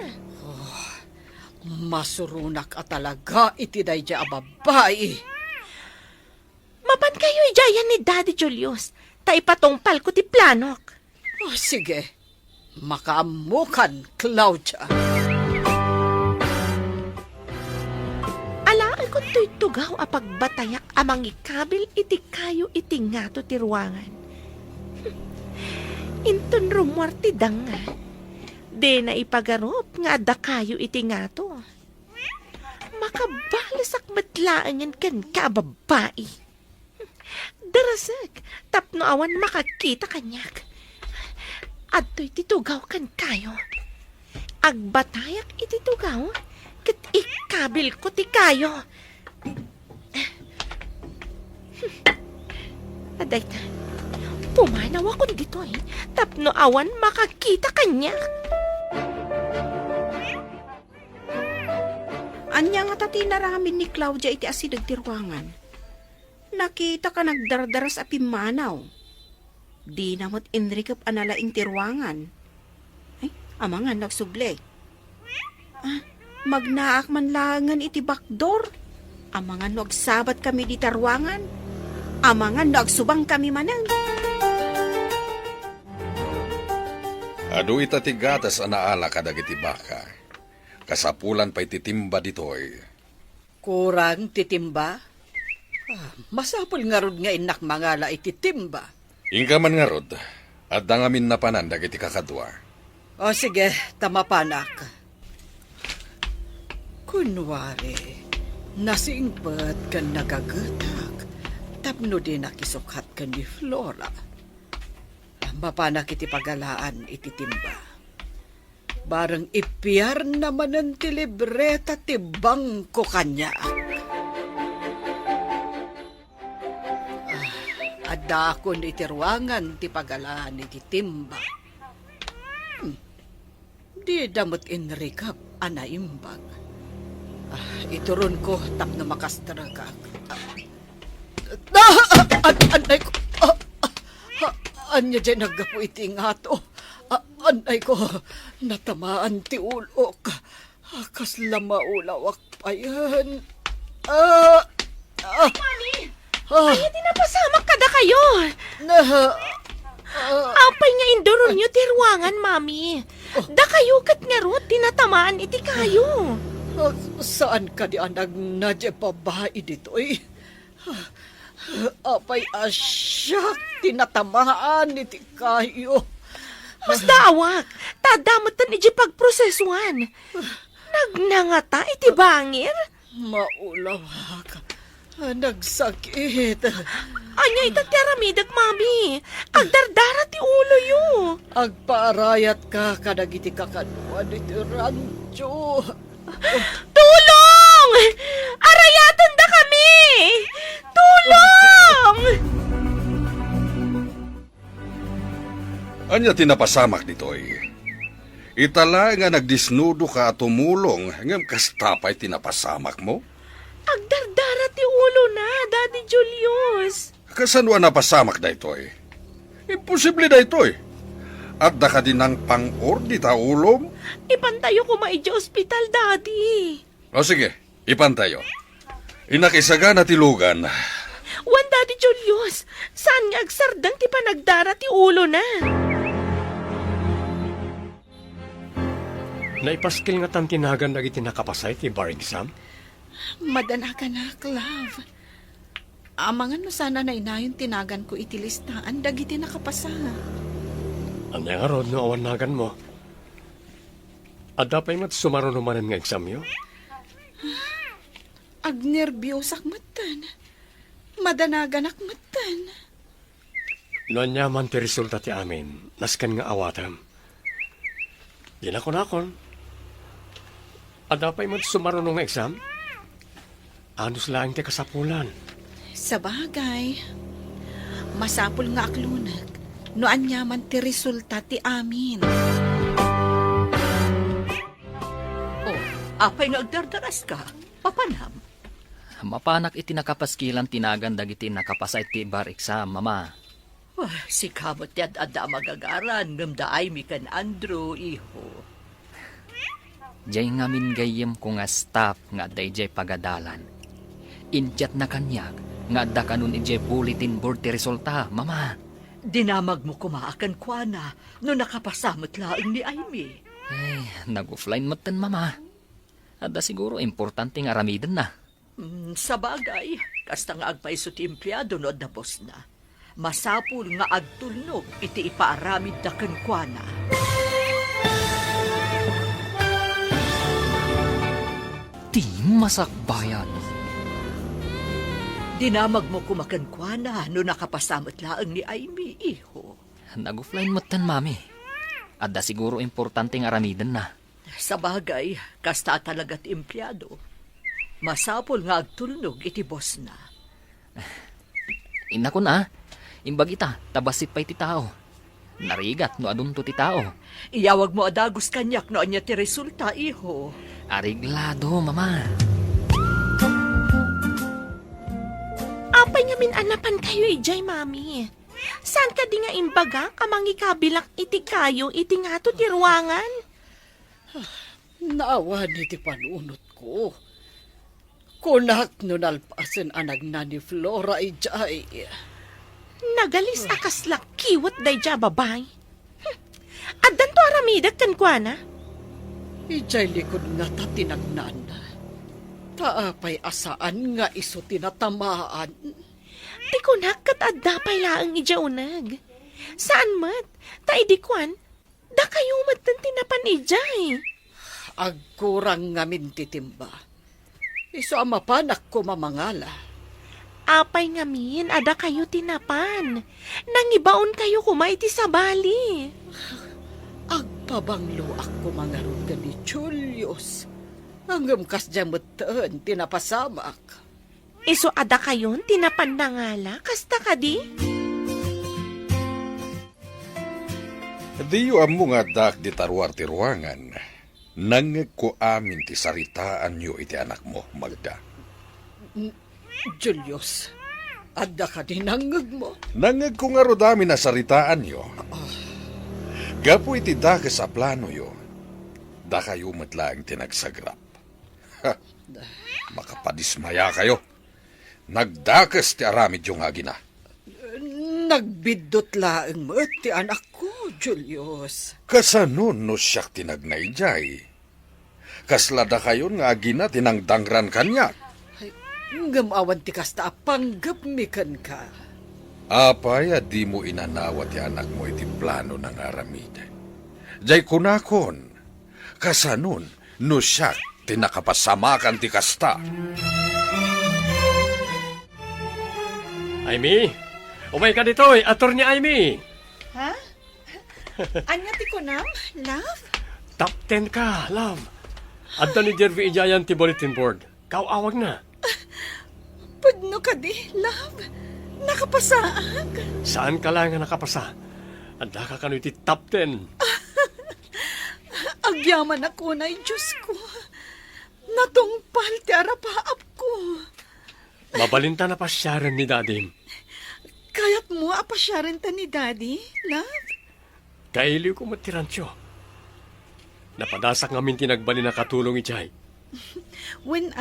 Masurunak at talaga iti dayja a babae. Mapan kayo ijayan ni Daddy Julius, ta ipatungpal ko ti planok. Oh, sige, makaamukan, Claudia. Alaan ko to'y tugaw a pagbatayak amang ikabil iti kayo iti ngato ti ruangan. Inton rumwar ti danga. De na ipagarop nga adda kayo iti ngato. Makabalasak matlaangan kan kababae. Darasag, tapno awan makakita kanyak. Adto'y titugaw kan kayo. Agbatayak iti tugaw, kat ikabil ko ti kayo. Aday ta, pumanaw ako dito tapno awan makakita kanya. Anya nga tati naramin ni Claudia iti asidag ti ruangan. Nakita ka nagdardaras a pimanaw. Di namot inrikap analaing ti ruangan. Ay, amangan nagsuble. Magnaak man langan iti bakdor. Amangan nagsabat kami di taruangan. Amangan nagsubang kami manang. Adu ita ti gatas anaala kadagiti baka. Kasapulan pa'y titimba ditoy. Kurang titimba? Masapul nga rod nga inak mangala ititimba. Ingka man nga rod, at dangamin na panan dagiti kakadwa. O sige, tamapanak. Kunwari, nasingpat ka nagagatak, tapno din nakisukhat ka ni Flora. Mapanak iti pagalaan ititimba. Barang ipiyar naman ang tilibreta ti bangko kanya. Adda akon iti ruangan ti pagalaan iti timba. Di damot inrikap anaimbag. Ituron ko tap na makastragag. Anay ko. Anya dyan nagapo iti nga to. Anay ko, natamaan ti ulok. Kas lamaulawak pa yan. Mami! Ay, tinapasamak kada kayo! Apay nga indoron nyo ti ruangan, Mami. Da kayo kat nga ro, tinatamaan iti kayo. Saan ka di anag na dyan babae dito eh? Apay asyak, tinatamaan iti kayo. Mas dawak, tadamutan iti pagprosesuan. Nagnangata iti bangir? Maulawak, nagsakit. Anya itatiramidag, Mami. Agdardara ti ulo yo. Agparayat ka kadagiti kakanuan iti rancho. Tulong! Arayatan da kami! Tulong! Anya tinapasamak ditoy. Itala nga nagdisnudo ka at tumulong, ngam kastapay tinapasamak mo? Agdardara ti ulo na, Daddy Julius. Kasanwa napasamak da itoy? Imposible da itoy. At da ka din ng pang-or di taulom? Ipantayo ko maidyo ospital, Daddy. O sige, ipantayo. Inakisaga na tilugan. Wan, Daddy Julius, saan nga agsardang ti panagdara ti ulo na? Naipaskil nga tam tinagan dagiti nakapasay ti bar exam. Madanagan na, love. Amangan no sana na inayon tinagan ko itilistaan dagiti nakapasa. Anya nga rod no awan nagan mo. Adda pa'y mat sumaro naman nga exam yo. Agnerbiyosak matan. Madanaganak matan. No anya man ti resulta ti amin, naskan nga awatam. Di na kon. Adda pa'y mat sumaro nga exam. Anos lang ti kasapulan. Sa bagay, masapul nga aklunag, no anyaman ti resulta ti amin. Oh, apay nga agdardaras ka. Papanam. Mapanak iti nakapaskilan tinagan dagiti nakapasay ti bar exam, mama. Si kamot yan ada magagaran, ngamdaay mi kan Andrew, iho. Jay ngamin gayem ko nga staff nga dayjay pagadalan. Injat na kanyag, nga da kanun ijay bulletin board ti resulta, mama. Dinamag mo kumaakan kwa na, no nakapasamot laang ni Amy. Nag-offline matan, mama. Ada siguro importante nga ramidan na. Sa bagay, kasta nga agpaiso ti empleyado no da boss na. Masapul nga agtulnog iti ipaaramid da kan kwa na. Di masakbayan. Dinamag mo kumakan kwa na, no nakapasamot laang ni Amy, iho. Nag-offline matan, mami. Ada siguro importante nga ramidan na. Sa bagay, kasta talagat empleyado. Masapul nga agtulnog iti boss na. Ina ko na, imbag ita, tabasit pa iti tao. Narigat no adunto ti tao. Iyawag mo adagos kanyak no anya ti resulta, iho. Ariglado, mama. Apay nga minanapan kayo ijay, Mami. Saan ka di nga imbaga kamangi kabilak iti kayo iti nga to ti ruangan? Naawa ni ti panunot ko. Kunak no nalpasen anag na ni Flora ijay. Nagalis akas kiwat day ja babay. Addan to aramidag kan kwa na. Ijay likod nga ta tinagnan. Taapay asaan nga iso tinatamaan. Di ko nakat adda pay laang ijaunag. Saan mat? Ta idikwan? Da kayo mat ng tinapan ijay. Agkurang nga mintitimba. Iso ang mapanak ko mamangala. Apay ngamin, ada kayo tinapan. Nangibaon kayo kumaiti sa bali. Agpabanglo ako mga ruga ni Julius. Hanggang kas jamutan, tinapasamak. Iso ada kayon, tinapan na ngala, kasta ka di? Diyo ang mga dak di tarwar ti ruangan. Nangeg ko amin ti saritaan yo iti anak mo, Magda. Julius, adda ka din nangag mo. Nangeg ko nga rodami na saritaan yo. Gapo iti dake sa plano yo. Da kayo matlaang tinagsagrap. Ha, makapadismaya kayo. Nagdakas ti aramid yung agina. Nagbidot laang mo ti anak ko, Julius. Kasanon no siyak tinagnayjay. Kaslada kayon nga agina tinangdangran kanya. Ngamawan ti kasta panggap mikan ka. Apay, di mo inanawa ti anak mo iti plano ng aramid. Jay kunakon, kasanon no siyak tinakapasamakan ti kasta. Amy, umay ka dito eh. Ator ni Amy. Ha? Anya ti ko nam? Love? Top 10 ka, love. Adda ni Jervy Ijayan ti bulletin board. Kauawag na. Pudno ka di, love. Nakapasaag. Saan ka lang nga nakapasa? Adda ka kano iti top 10. Agyaman ako na, Diyos ko. Natungpal ti arapaap ko. Mabalinta na pa siya ni Daddy. Kayat mo apasyaran ta ni Daddy, love? Kailiw ko matiransyo. Napadasak ngamin tinagbali na katulong ijay. When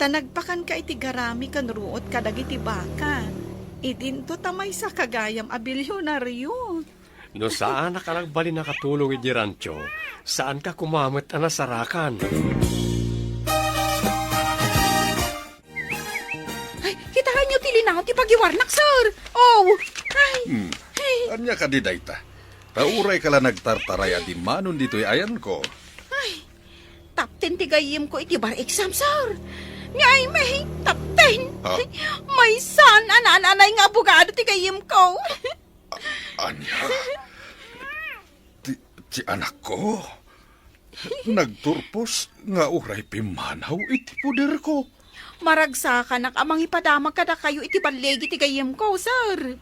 tanagpakan ka iti garami kan ruot kadag iti baka. Idinto tamay sa kagayam a bilyonaryo. No saan ka nagbali na katulong iti rancho, saan ka kumamit na sarakan? Ay, kita nyo tilinaw ti pagiwarnak, sir. Oh, ay. Anya ka di dayta. Tauray ka lang nagtartaray at manon dito'y ayan ko. Top 10 ti gayim ko iti bar exam, sir. Ngay may top 10. Ha? May son, ananay nga abogado ti gayim ko. Anya? Ti anak ko? Nagturpos nga uray pimanaw iti puder ko. Maragsakan nak amang ipadamag kada kayo iti balegi ti gayim ko, sir.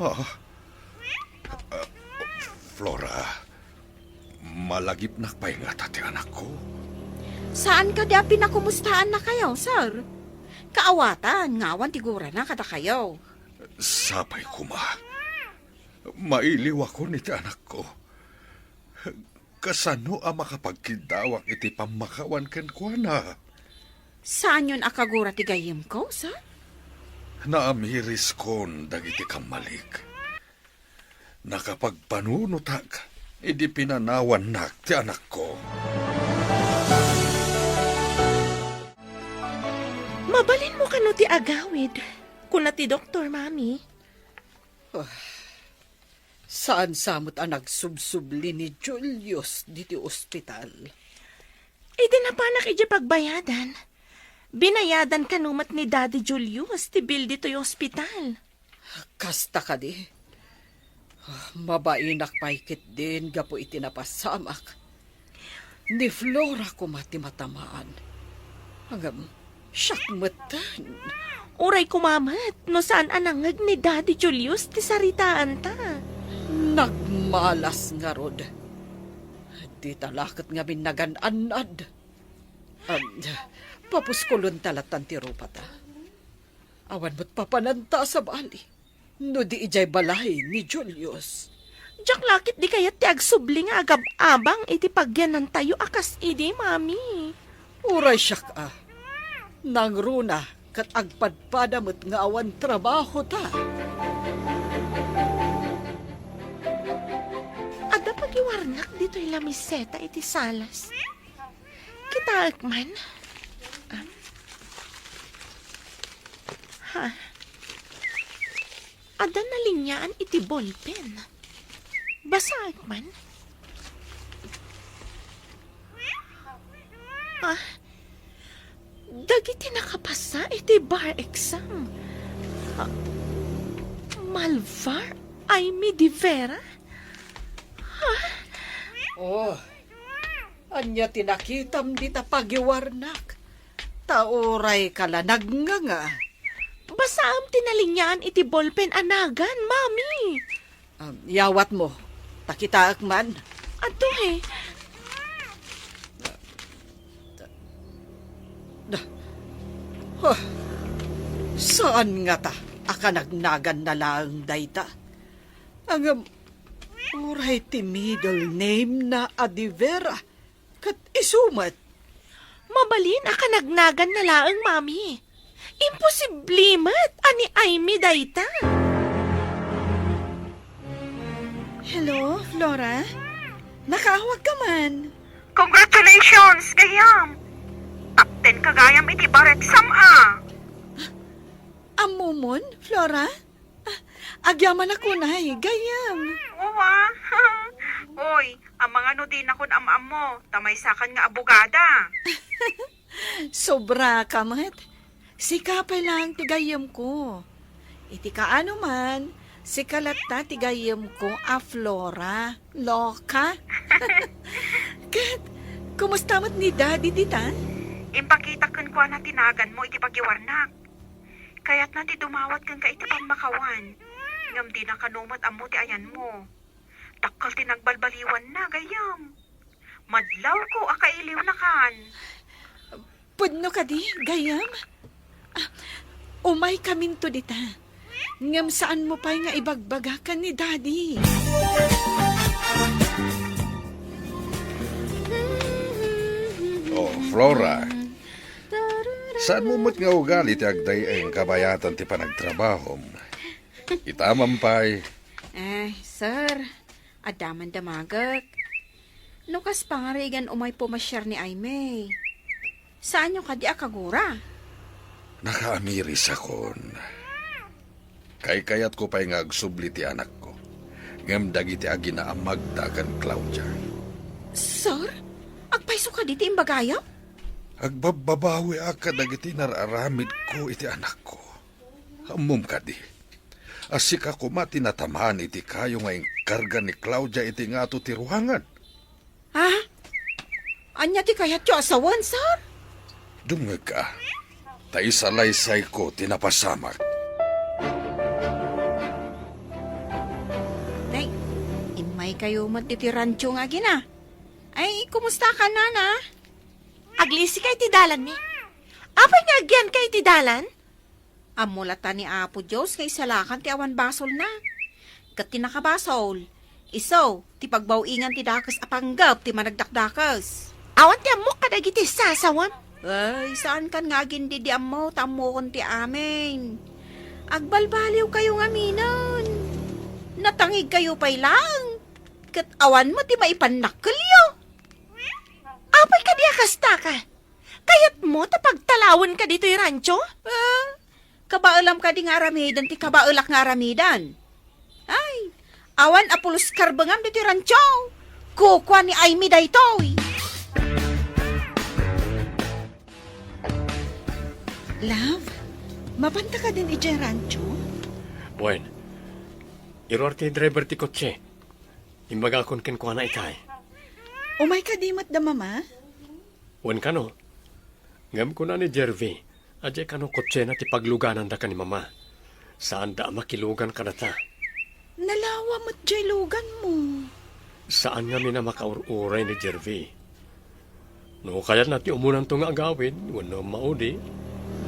Ha? Flora, malagip na paingata ti anak ko. Saan ka di pinakumustahan na kayo, sir? Kaawatan, ngawan tigura na kada kayo. Sapay kuma. Mailiw ako ni ti anak ko. Kasano ang makapagkidawak iti pamakawan ken ko na? Saan yun akagura ti gayim ko, sir? Naamiris kon dagiti kamalik. Nakapagpanunutag, idi pinanawan nak ti anak ko. Mabalin mo kano ti agawid. Kuna ti doktor, mami. Saan samot ang nagsubsubli ni Julius diti ospital? Iti napanak iti pagbayadan. Binayadan kanumat ni Daddy Julius ti bill dito yung ospital. Kasta ka di. Mabainak paikit din gapo iti napasamak. Ni Flora ko matamaan. Hanggang syakmatan. Uray kumamat, no saan anangag ni Daddy Julius ti saritaan ta. Nagmalas nga rod. Di talakat nga binagan-anad. Papuskulon talatan ti rupata. Awan mo't papananta sa bali. No di ijay balay ni Julius. Diyak lakit di kayat ti agsubli nga agab-abang iti pagyanan tayo akas idi, mami. Uray siyak Nang runa kat agpadpadamot nga awan trabaho ta. anak dito'y lamiseta iti salas. Kita man. Ha? Ada na linyaan iti ballpen. Basa man. Dagiti nakapasa iti bar exam. Malvar Aimee de Vera? Oh, anya tinakitam di ta pagiwarnak. Tauray kalanag nga. Basaam tinalinyan iti ballpen anagan, mami. Yawat mo, takitaak man. Ato Saan nga ta? Akanagnagan na lang dayta. Ang oray ti middle name na Adivera. Kat isumat. Mabalin akanagnagan na laang, mami. Imposiblimat ani Aimee dayta. Hello, Flora? Nakaawag ka man. Congratulations, gayam! Top 10 kagayam iti bar exam Amumon, Flora? Agyaman ako na, gayam. Uwa. Oy, ang mga no din akon am mo, tamay sakan nga abogada. Sobra ka, mat. Sikapay lang tigayam ko. Iti kaano man, sikalat na tigayam ko a Flora. Loka? Kat, kumusta mat ni Daddy tita? Impakita kan ko na tinagan mo iti pagiwarnak. Kaya't na ti dumawat kan ka iti pangmakawan. Ngam di na kanumat amo ti ayan mo. Takkal ti nagbalbaliwan na, gayam. Madlaw ko akailiw na kan. Pudno ka di, gayam? Umay kamin to dita. Ngam saan mo pa'y nga ibagbagakan ni Daddy? Oh, Flora. Saan mo mat nga ugali ti agday ang kabayatan ti panagtrabahom? Itamampay. Sir, adaman damagak. Nukas pangarigan umay pumasyar ni Aimee. Saan yung kadi akagura? Nakaamiris akon. Kayat ko pa'y nga agsubli ti anak ko. Ngam dagiti agi na amagda kan Claudia. Sir, agpaiso ka diti imbagayap? Agbababawi ka dagiti nararamid ko iti anak ko. Hamum ka di. Asika ko matinatamaan iti kayo ngayong karga ni Claudia iti nga ato ti ruhangan. Ha? Anya ti kayat yo asawan, sir? Dumag ka. Tay salaysay ko tinapasamak. Nay, imay kayo matitirancho nga gina. Ay, kumusta ka, nana? Aglisi kay ti dalan mi. Apay nga agyan kay ti dalan? Amulata ni Apo Diyos kay salakan ti awan basol na. Kat ti nakabasol. Iso, ti pagbawingan ti dakas apanggap ti managdakdakas. Awan ti amok kadagiti sasawam. Ay, saan kan nga gindi di amo, tamo kon ti amin. Agbalbaliw kayo nga minon. Natangig kayo pa'y lang. Kat awan mo ti maipanakkalyo. Apay ka diya kasta ka. Kayat mo tapagtalawon ka dito yung rancho? Kabaalam ka di nga aramidan ti kabaelak nga aramidan. Ay, awan apulos karbangam dito yung rancho. Kukwa ni Aimee daytoy. Love, mabanta ka din iti rancho? Buen, iror ti driver ti kotse. Imbaga kon ken kuana ikay. Umay ka di mat da mama? Wen kano. Ngam ko na ni Jervy. Adya kano kotse na ti pagluganan da ka ni mama. Saan da makilugan ka na ta? Nalawa mat jay lugan mo. Saan nga mina makaururay ni Jervy? No kayat na ti umunan to nga agawin. Wano maudi.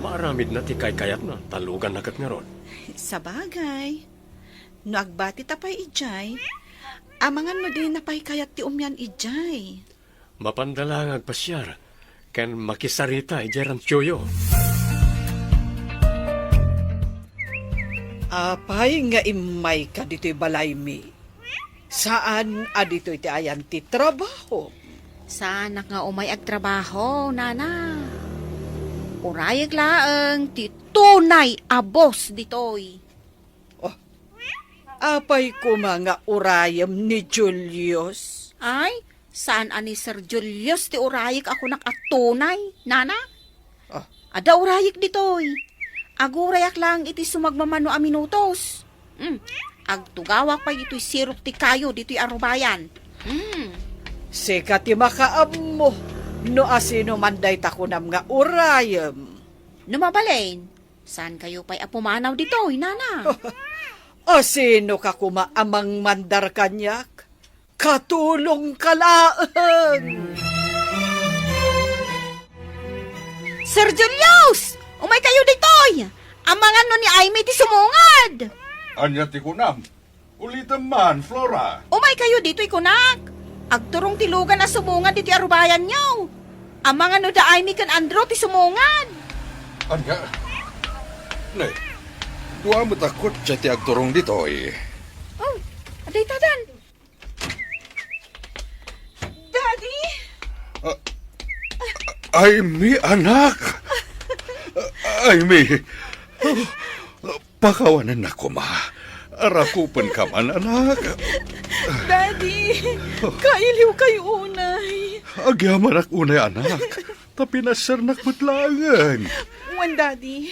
Maaramid na ti kayat na. Talugan nakat nga ron. Sa bagay. No agbati tapay ijay. Amangan mo din napay kayat ti umyan ijay. Mapandala agpasyar. Ken makisarita ijeran tiyoyo. Apay nga imay ka dito'y balay mi. Saan adito iti ayan ti trabaho? Sana nga umay agtrabaho, nana. Urayag laeng ti tunay a boss ditoy. Apay ko mga urayam ni Julius. Ay, saan ani Sir Julius ti urayag ako nakatunay, nana? Ah. Ada urayag ditoy. Agurayak lang iti sumagmamano a minutos. Agtugawak pa ito'y sirok ti kayo dito'y arubayan. Sika ti makaam mo. No asino manday takunam nga urayam. Numabalain, saan kayo pa'y apumanaw dito'y, nana? Asino ka kuma amang mandar kanyak? Katulong kalaang. Sir Julius! Umay kayo dito'y! Ang mga no ni Aimee ti sumungad! Anya ti kunam. Ulitan man, Flora. Umay kayo dito'y kunak! Agturong tilugan na sumungad iti arubayan niyo! Ang mga no da Aimee kan Andro ti sumungad! Anya? Nay, duwa mo takot siya ti agturong dito eh. Oh, aday tadan! Daddy! Ay, mi anak. Ay, mi. Pakawanan ako, ma. Arakupan ka man, anak. Daddy, kailiw kayo unay. Agyaman ak unay, anak. Tapi nasarnak matlangan. Wan, Daddy.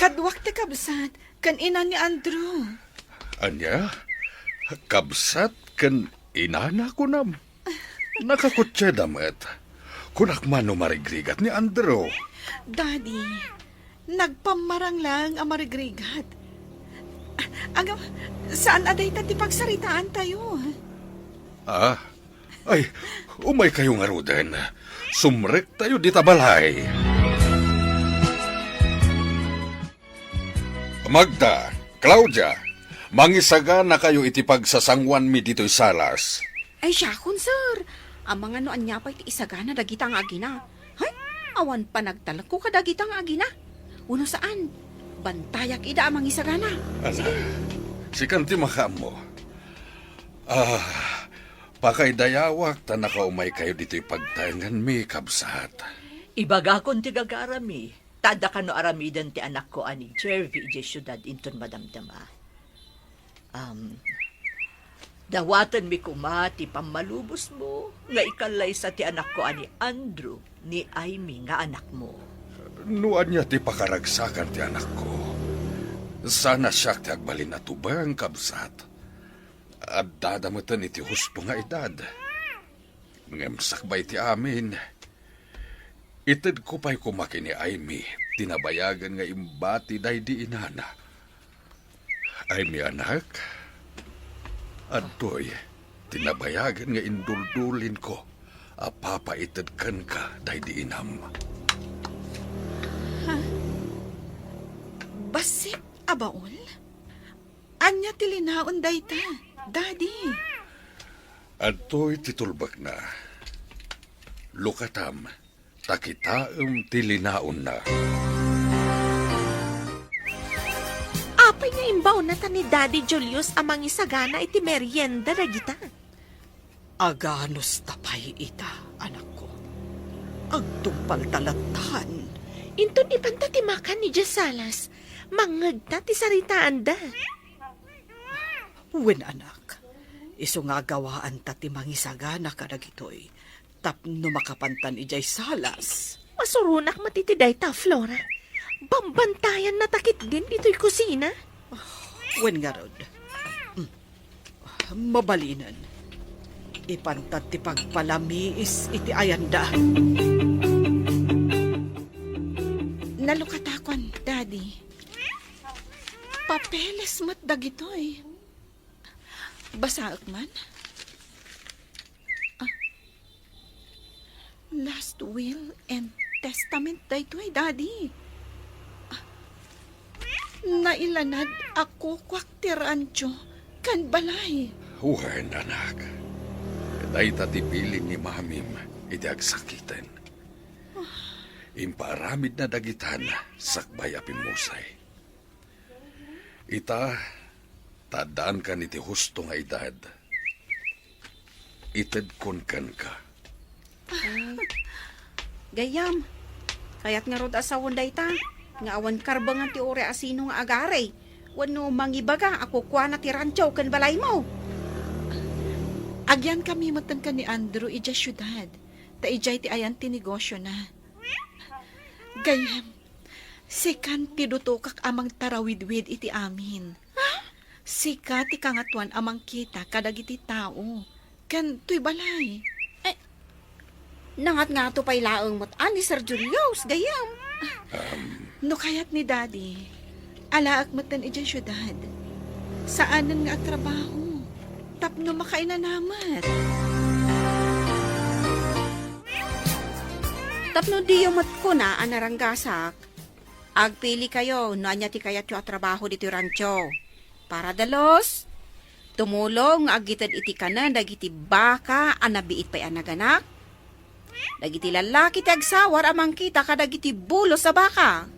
Kadwak ti kabsat, kan ina ni Andrew. Anya, kabsat kan inana ko nam. Nakakutsa damat. Kunak man marigrigat ni Andrew. Daddy, nagpamarang lang ang marigrigat. Agam, saan aday ti pagsaritaan tayo? Ah, ay, umay kayo nga rudan. Sumrek tayo di tabalay. Magda, Claudia, mangisaga na kayo iti pagsasangwan mi dito'y salas. Ay siya kun, sir! Ang mga no anya pa iti isagana dagitang agina. Hay, awan pa nagtalag ko kadagitang agina. Uno saan? Bantayak ida amang isagana. Ala, si kanti makam mo. Pakay dayawak ta nakaumay kayo dito'y pagtayangan mi kabsat. Ibaga kon ti gagarami. Tada ka no aramidan ti anak ko ani Jervy ije syudad inton madamdama. Dawatan mi kuma ti pamalubos mo nga ikalay sa ti anak ko ani Andrew ni Aimee nga anak mo. Nuan niya ti pakaragsakan ti anak ko. Sana siya ti agbalin na tubang kabsat. At dadamatan iti husto nga edad. Ngemsakbay ti amin. Itid ko pa'y kumaki ni Aimee, tinabayagan nga imbati day di inana. Aimee anak, adoy, tinabayagan nga induldulin ko, apapaitid kan ka day di inam. Basit abaol? Anya tilinaon dayta, Daddy. Adoy titulbak na. Lukatam, takitaem tilinaon na. Apay nga imbaw na ta ni Daddy Julius amang isagana iti merienda dagita. Aganos tapay ita, anak ko. Agtungpal talatan. Inton ipantatimakan ni Jasalas, mangagta ti saritaan da. Wen anak, iso nga gawaan ta ti mangisagana kadagitoy. Tapno makapantan ijay salas. Masurunak matitiday ta, Flora. Bambantayan na takit din dito'y kusina. Wen nga rod. Mabalinan. Ipantat ti pagpalamiis iti ayanda. Nalukatakon, Daddy. Papeles mat dagitoy. Basaak man? Last will and testament daytoy, Daddy. Nailanad ako kwaktirancho kan balay. Huwain anak, day tatipilin ni mamim, iti agsakitan. Imparamid na dagitan, sakbay apin musay. Ita, tadaan ka niti husto nga edad, ited kon kan ka. Gayam. Kaya't nga rod asawon day ta. Nga awan karbangan ti ore asino nga agare. Wano mangibaga ako kwa na ti rancho kan balay mo. Agyan kami matan ka ni Andrew ija syudad. Ta ijay ti ayan ti negosyo na. Gayam, sikan ti dutukak amang tarawidwid iti amin. Sika ti kangatuan amang kita kadagiti tao. Kan tuy balay. Nangat nga to pa'y laang mo't ani Sir Julius, gayam. No kayat ni Daddy, alaak matan ija syudad. Saanan nga trabaho? Tapno makainanamat. Tapno di yung mat ko na anaranggasak. Agpili kayo, no anya ti kayat yung trabaho dito rancho. Para dalos, tumulong agitad iti kanan dagiti baka anabiit pa'y anaganak. Dagiti lalaki ti agsawar amang kita kadagiti bulo sa baka.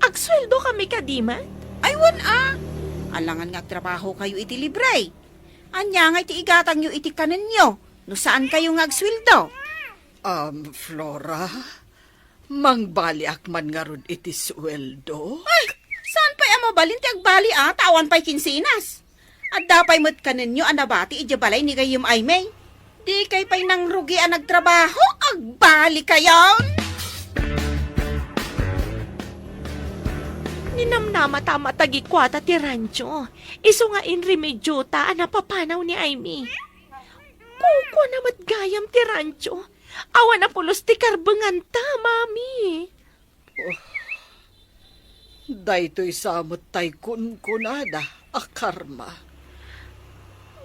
Agsweldo kami kadima? Ay alangan nga trabaho kayo iti libre. Anya nga iti igatang yu iti kanan nyo. No saan kayo nga agsweldo? Flora, mangbaliak man nga rod iti sweldo? Ay, saan pa'y amabalin ti agbali tawan pa'y kinsinas. At dapay mo't kanan nyo anabati iti balay ni kayong ay may. Di kay pa'y nang rugi ang nagtrabaho, agbali kayon! Ninamnama-tama tagikwata ti rancho. Iso nga inremedyo ta napapanaw ni Aimee. Kuko na matgayam ti rancho. Awa na pulos ti karbangan ta, mami. Daytoy samot tay kunkunada, akarma.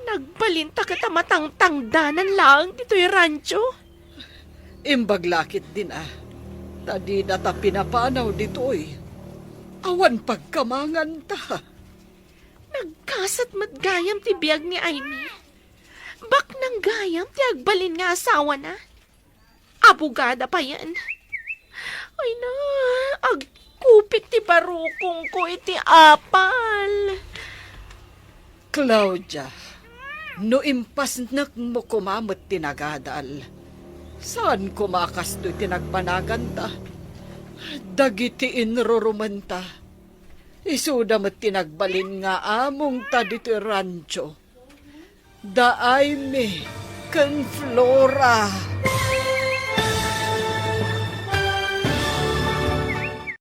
Nagbalinta ka tamatang-tangdanan lang dito'y rancho. Imbaglakit din Tadi na ta pinapanaw ditoy. Awan pagkamangan ta. Nagkasat matgayam ti biyag ni Aimee. Bak nang gayam ti agbalin nga asawa na. Abugada pa yan. Ay na, agkupit ti barukong ko iti apal. Claudia, no impasnak mo kumamot tinagadal. Saan kumakastoy tinagpanaganta? Dagiti inrurumanta. Isuda mo't tinagbalin nga among tadito rancho. Daay me, kan Flora.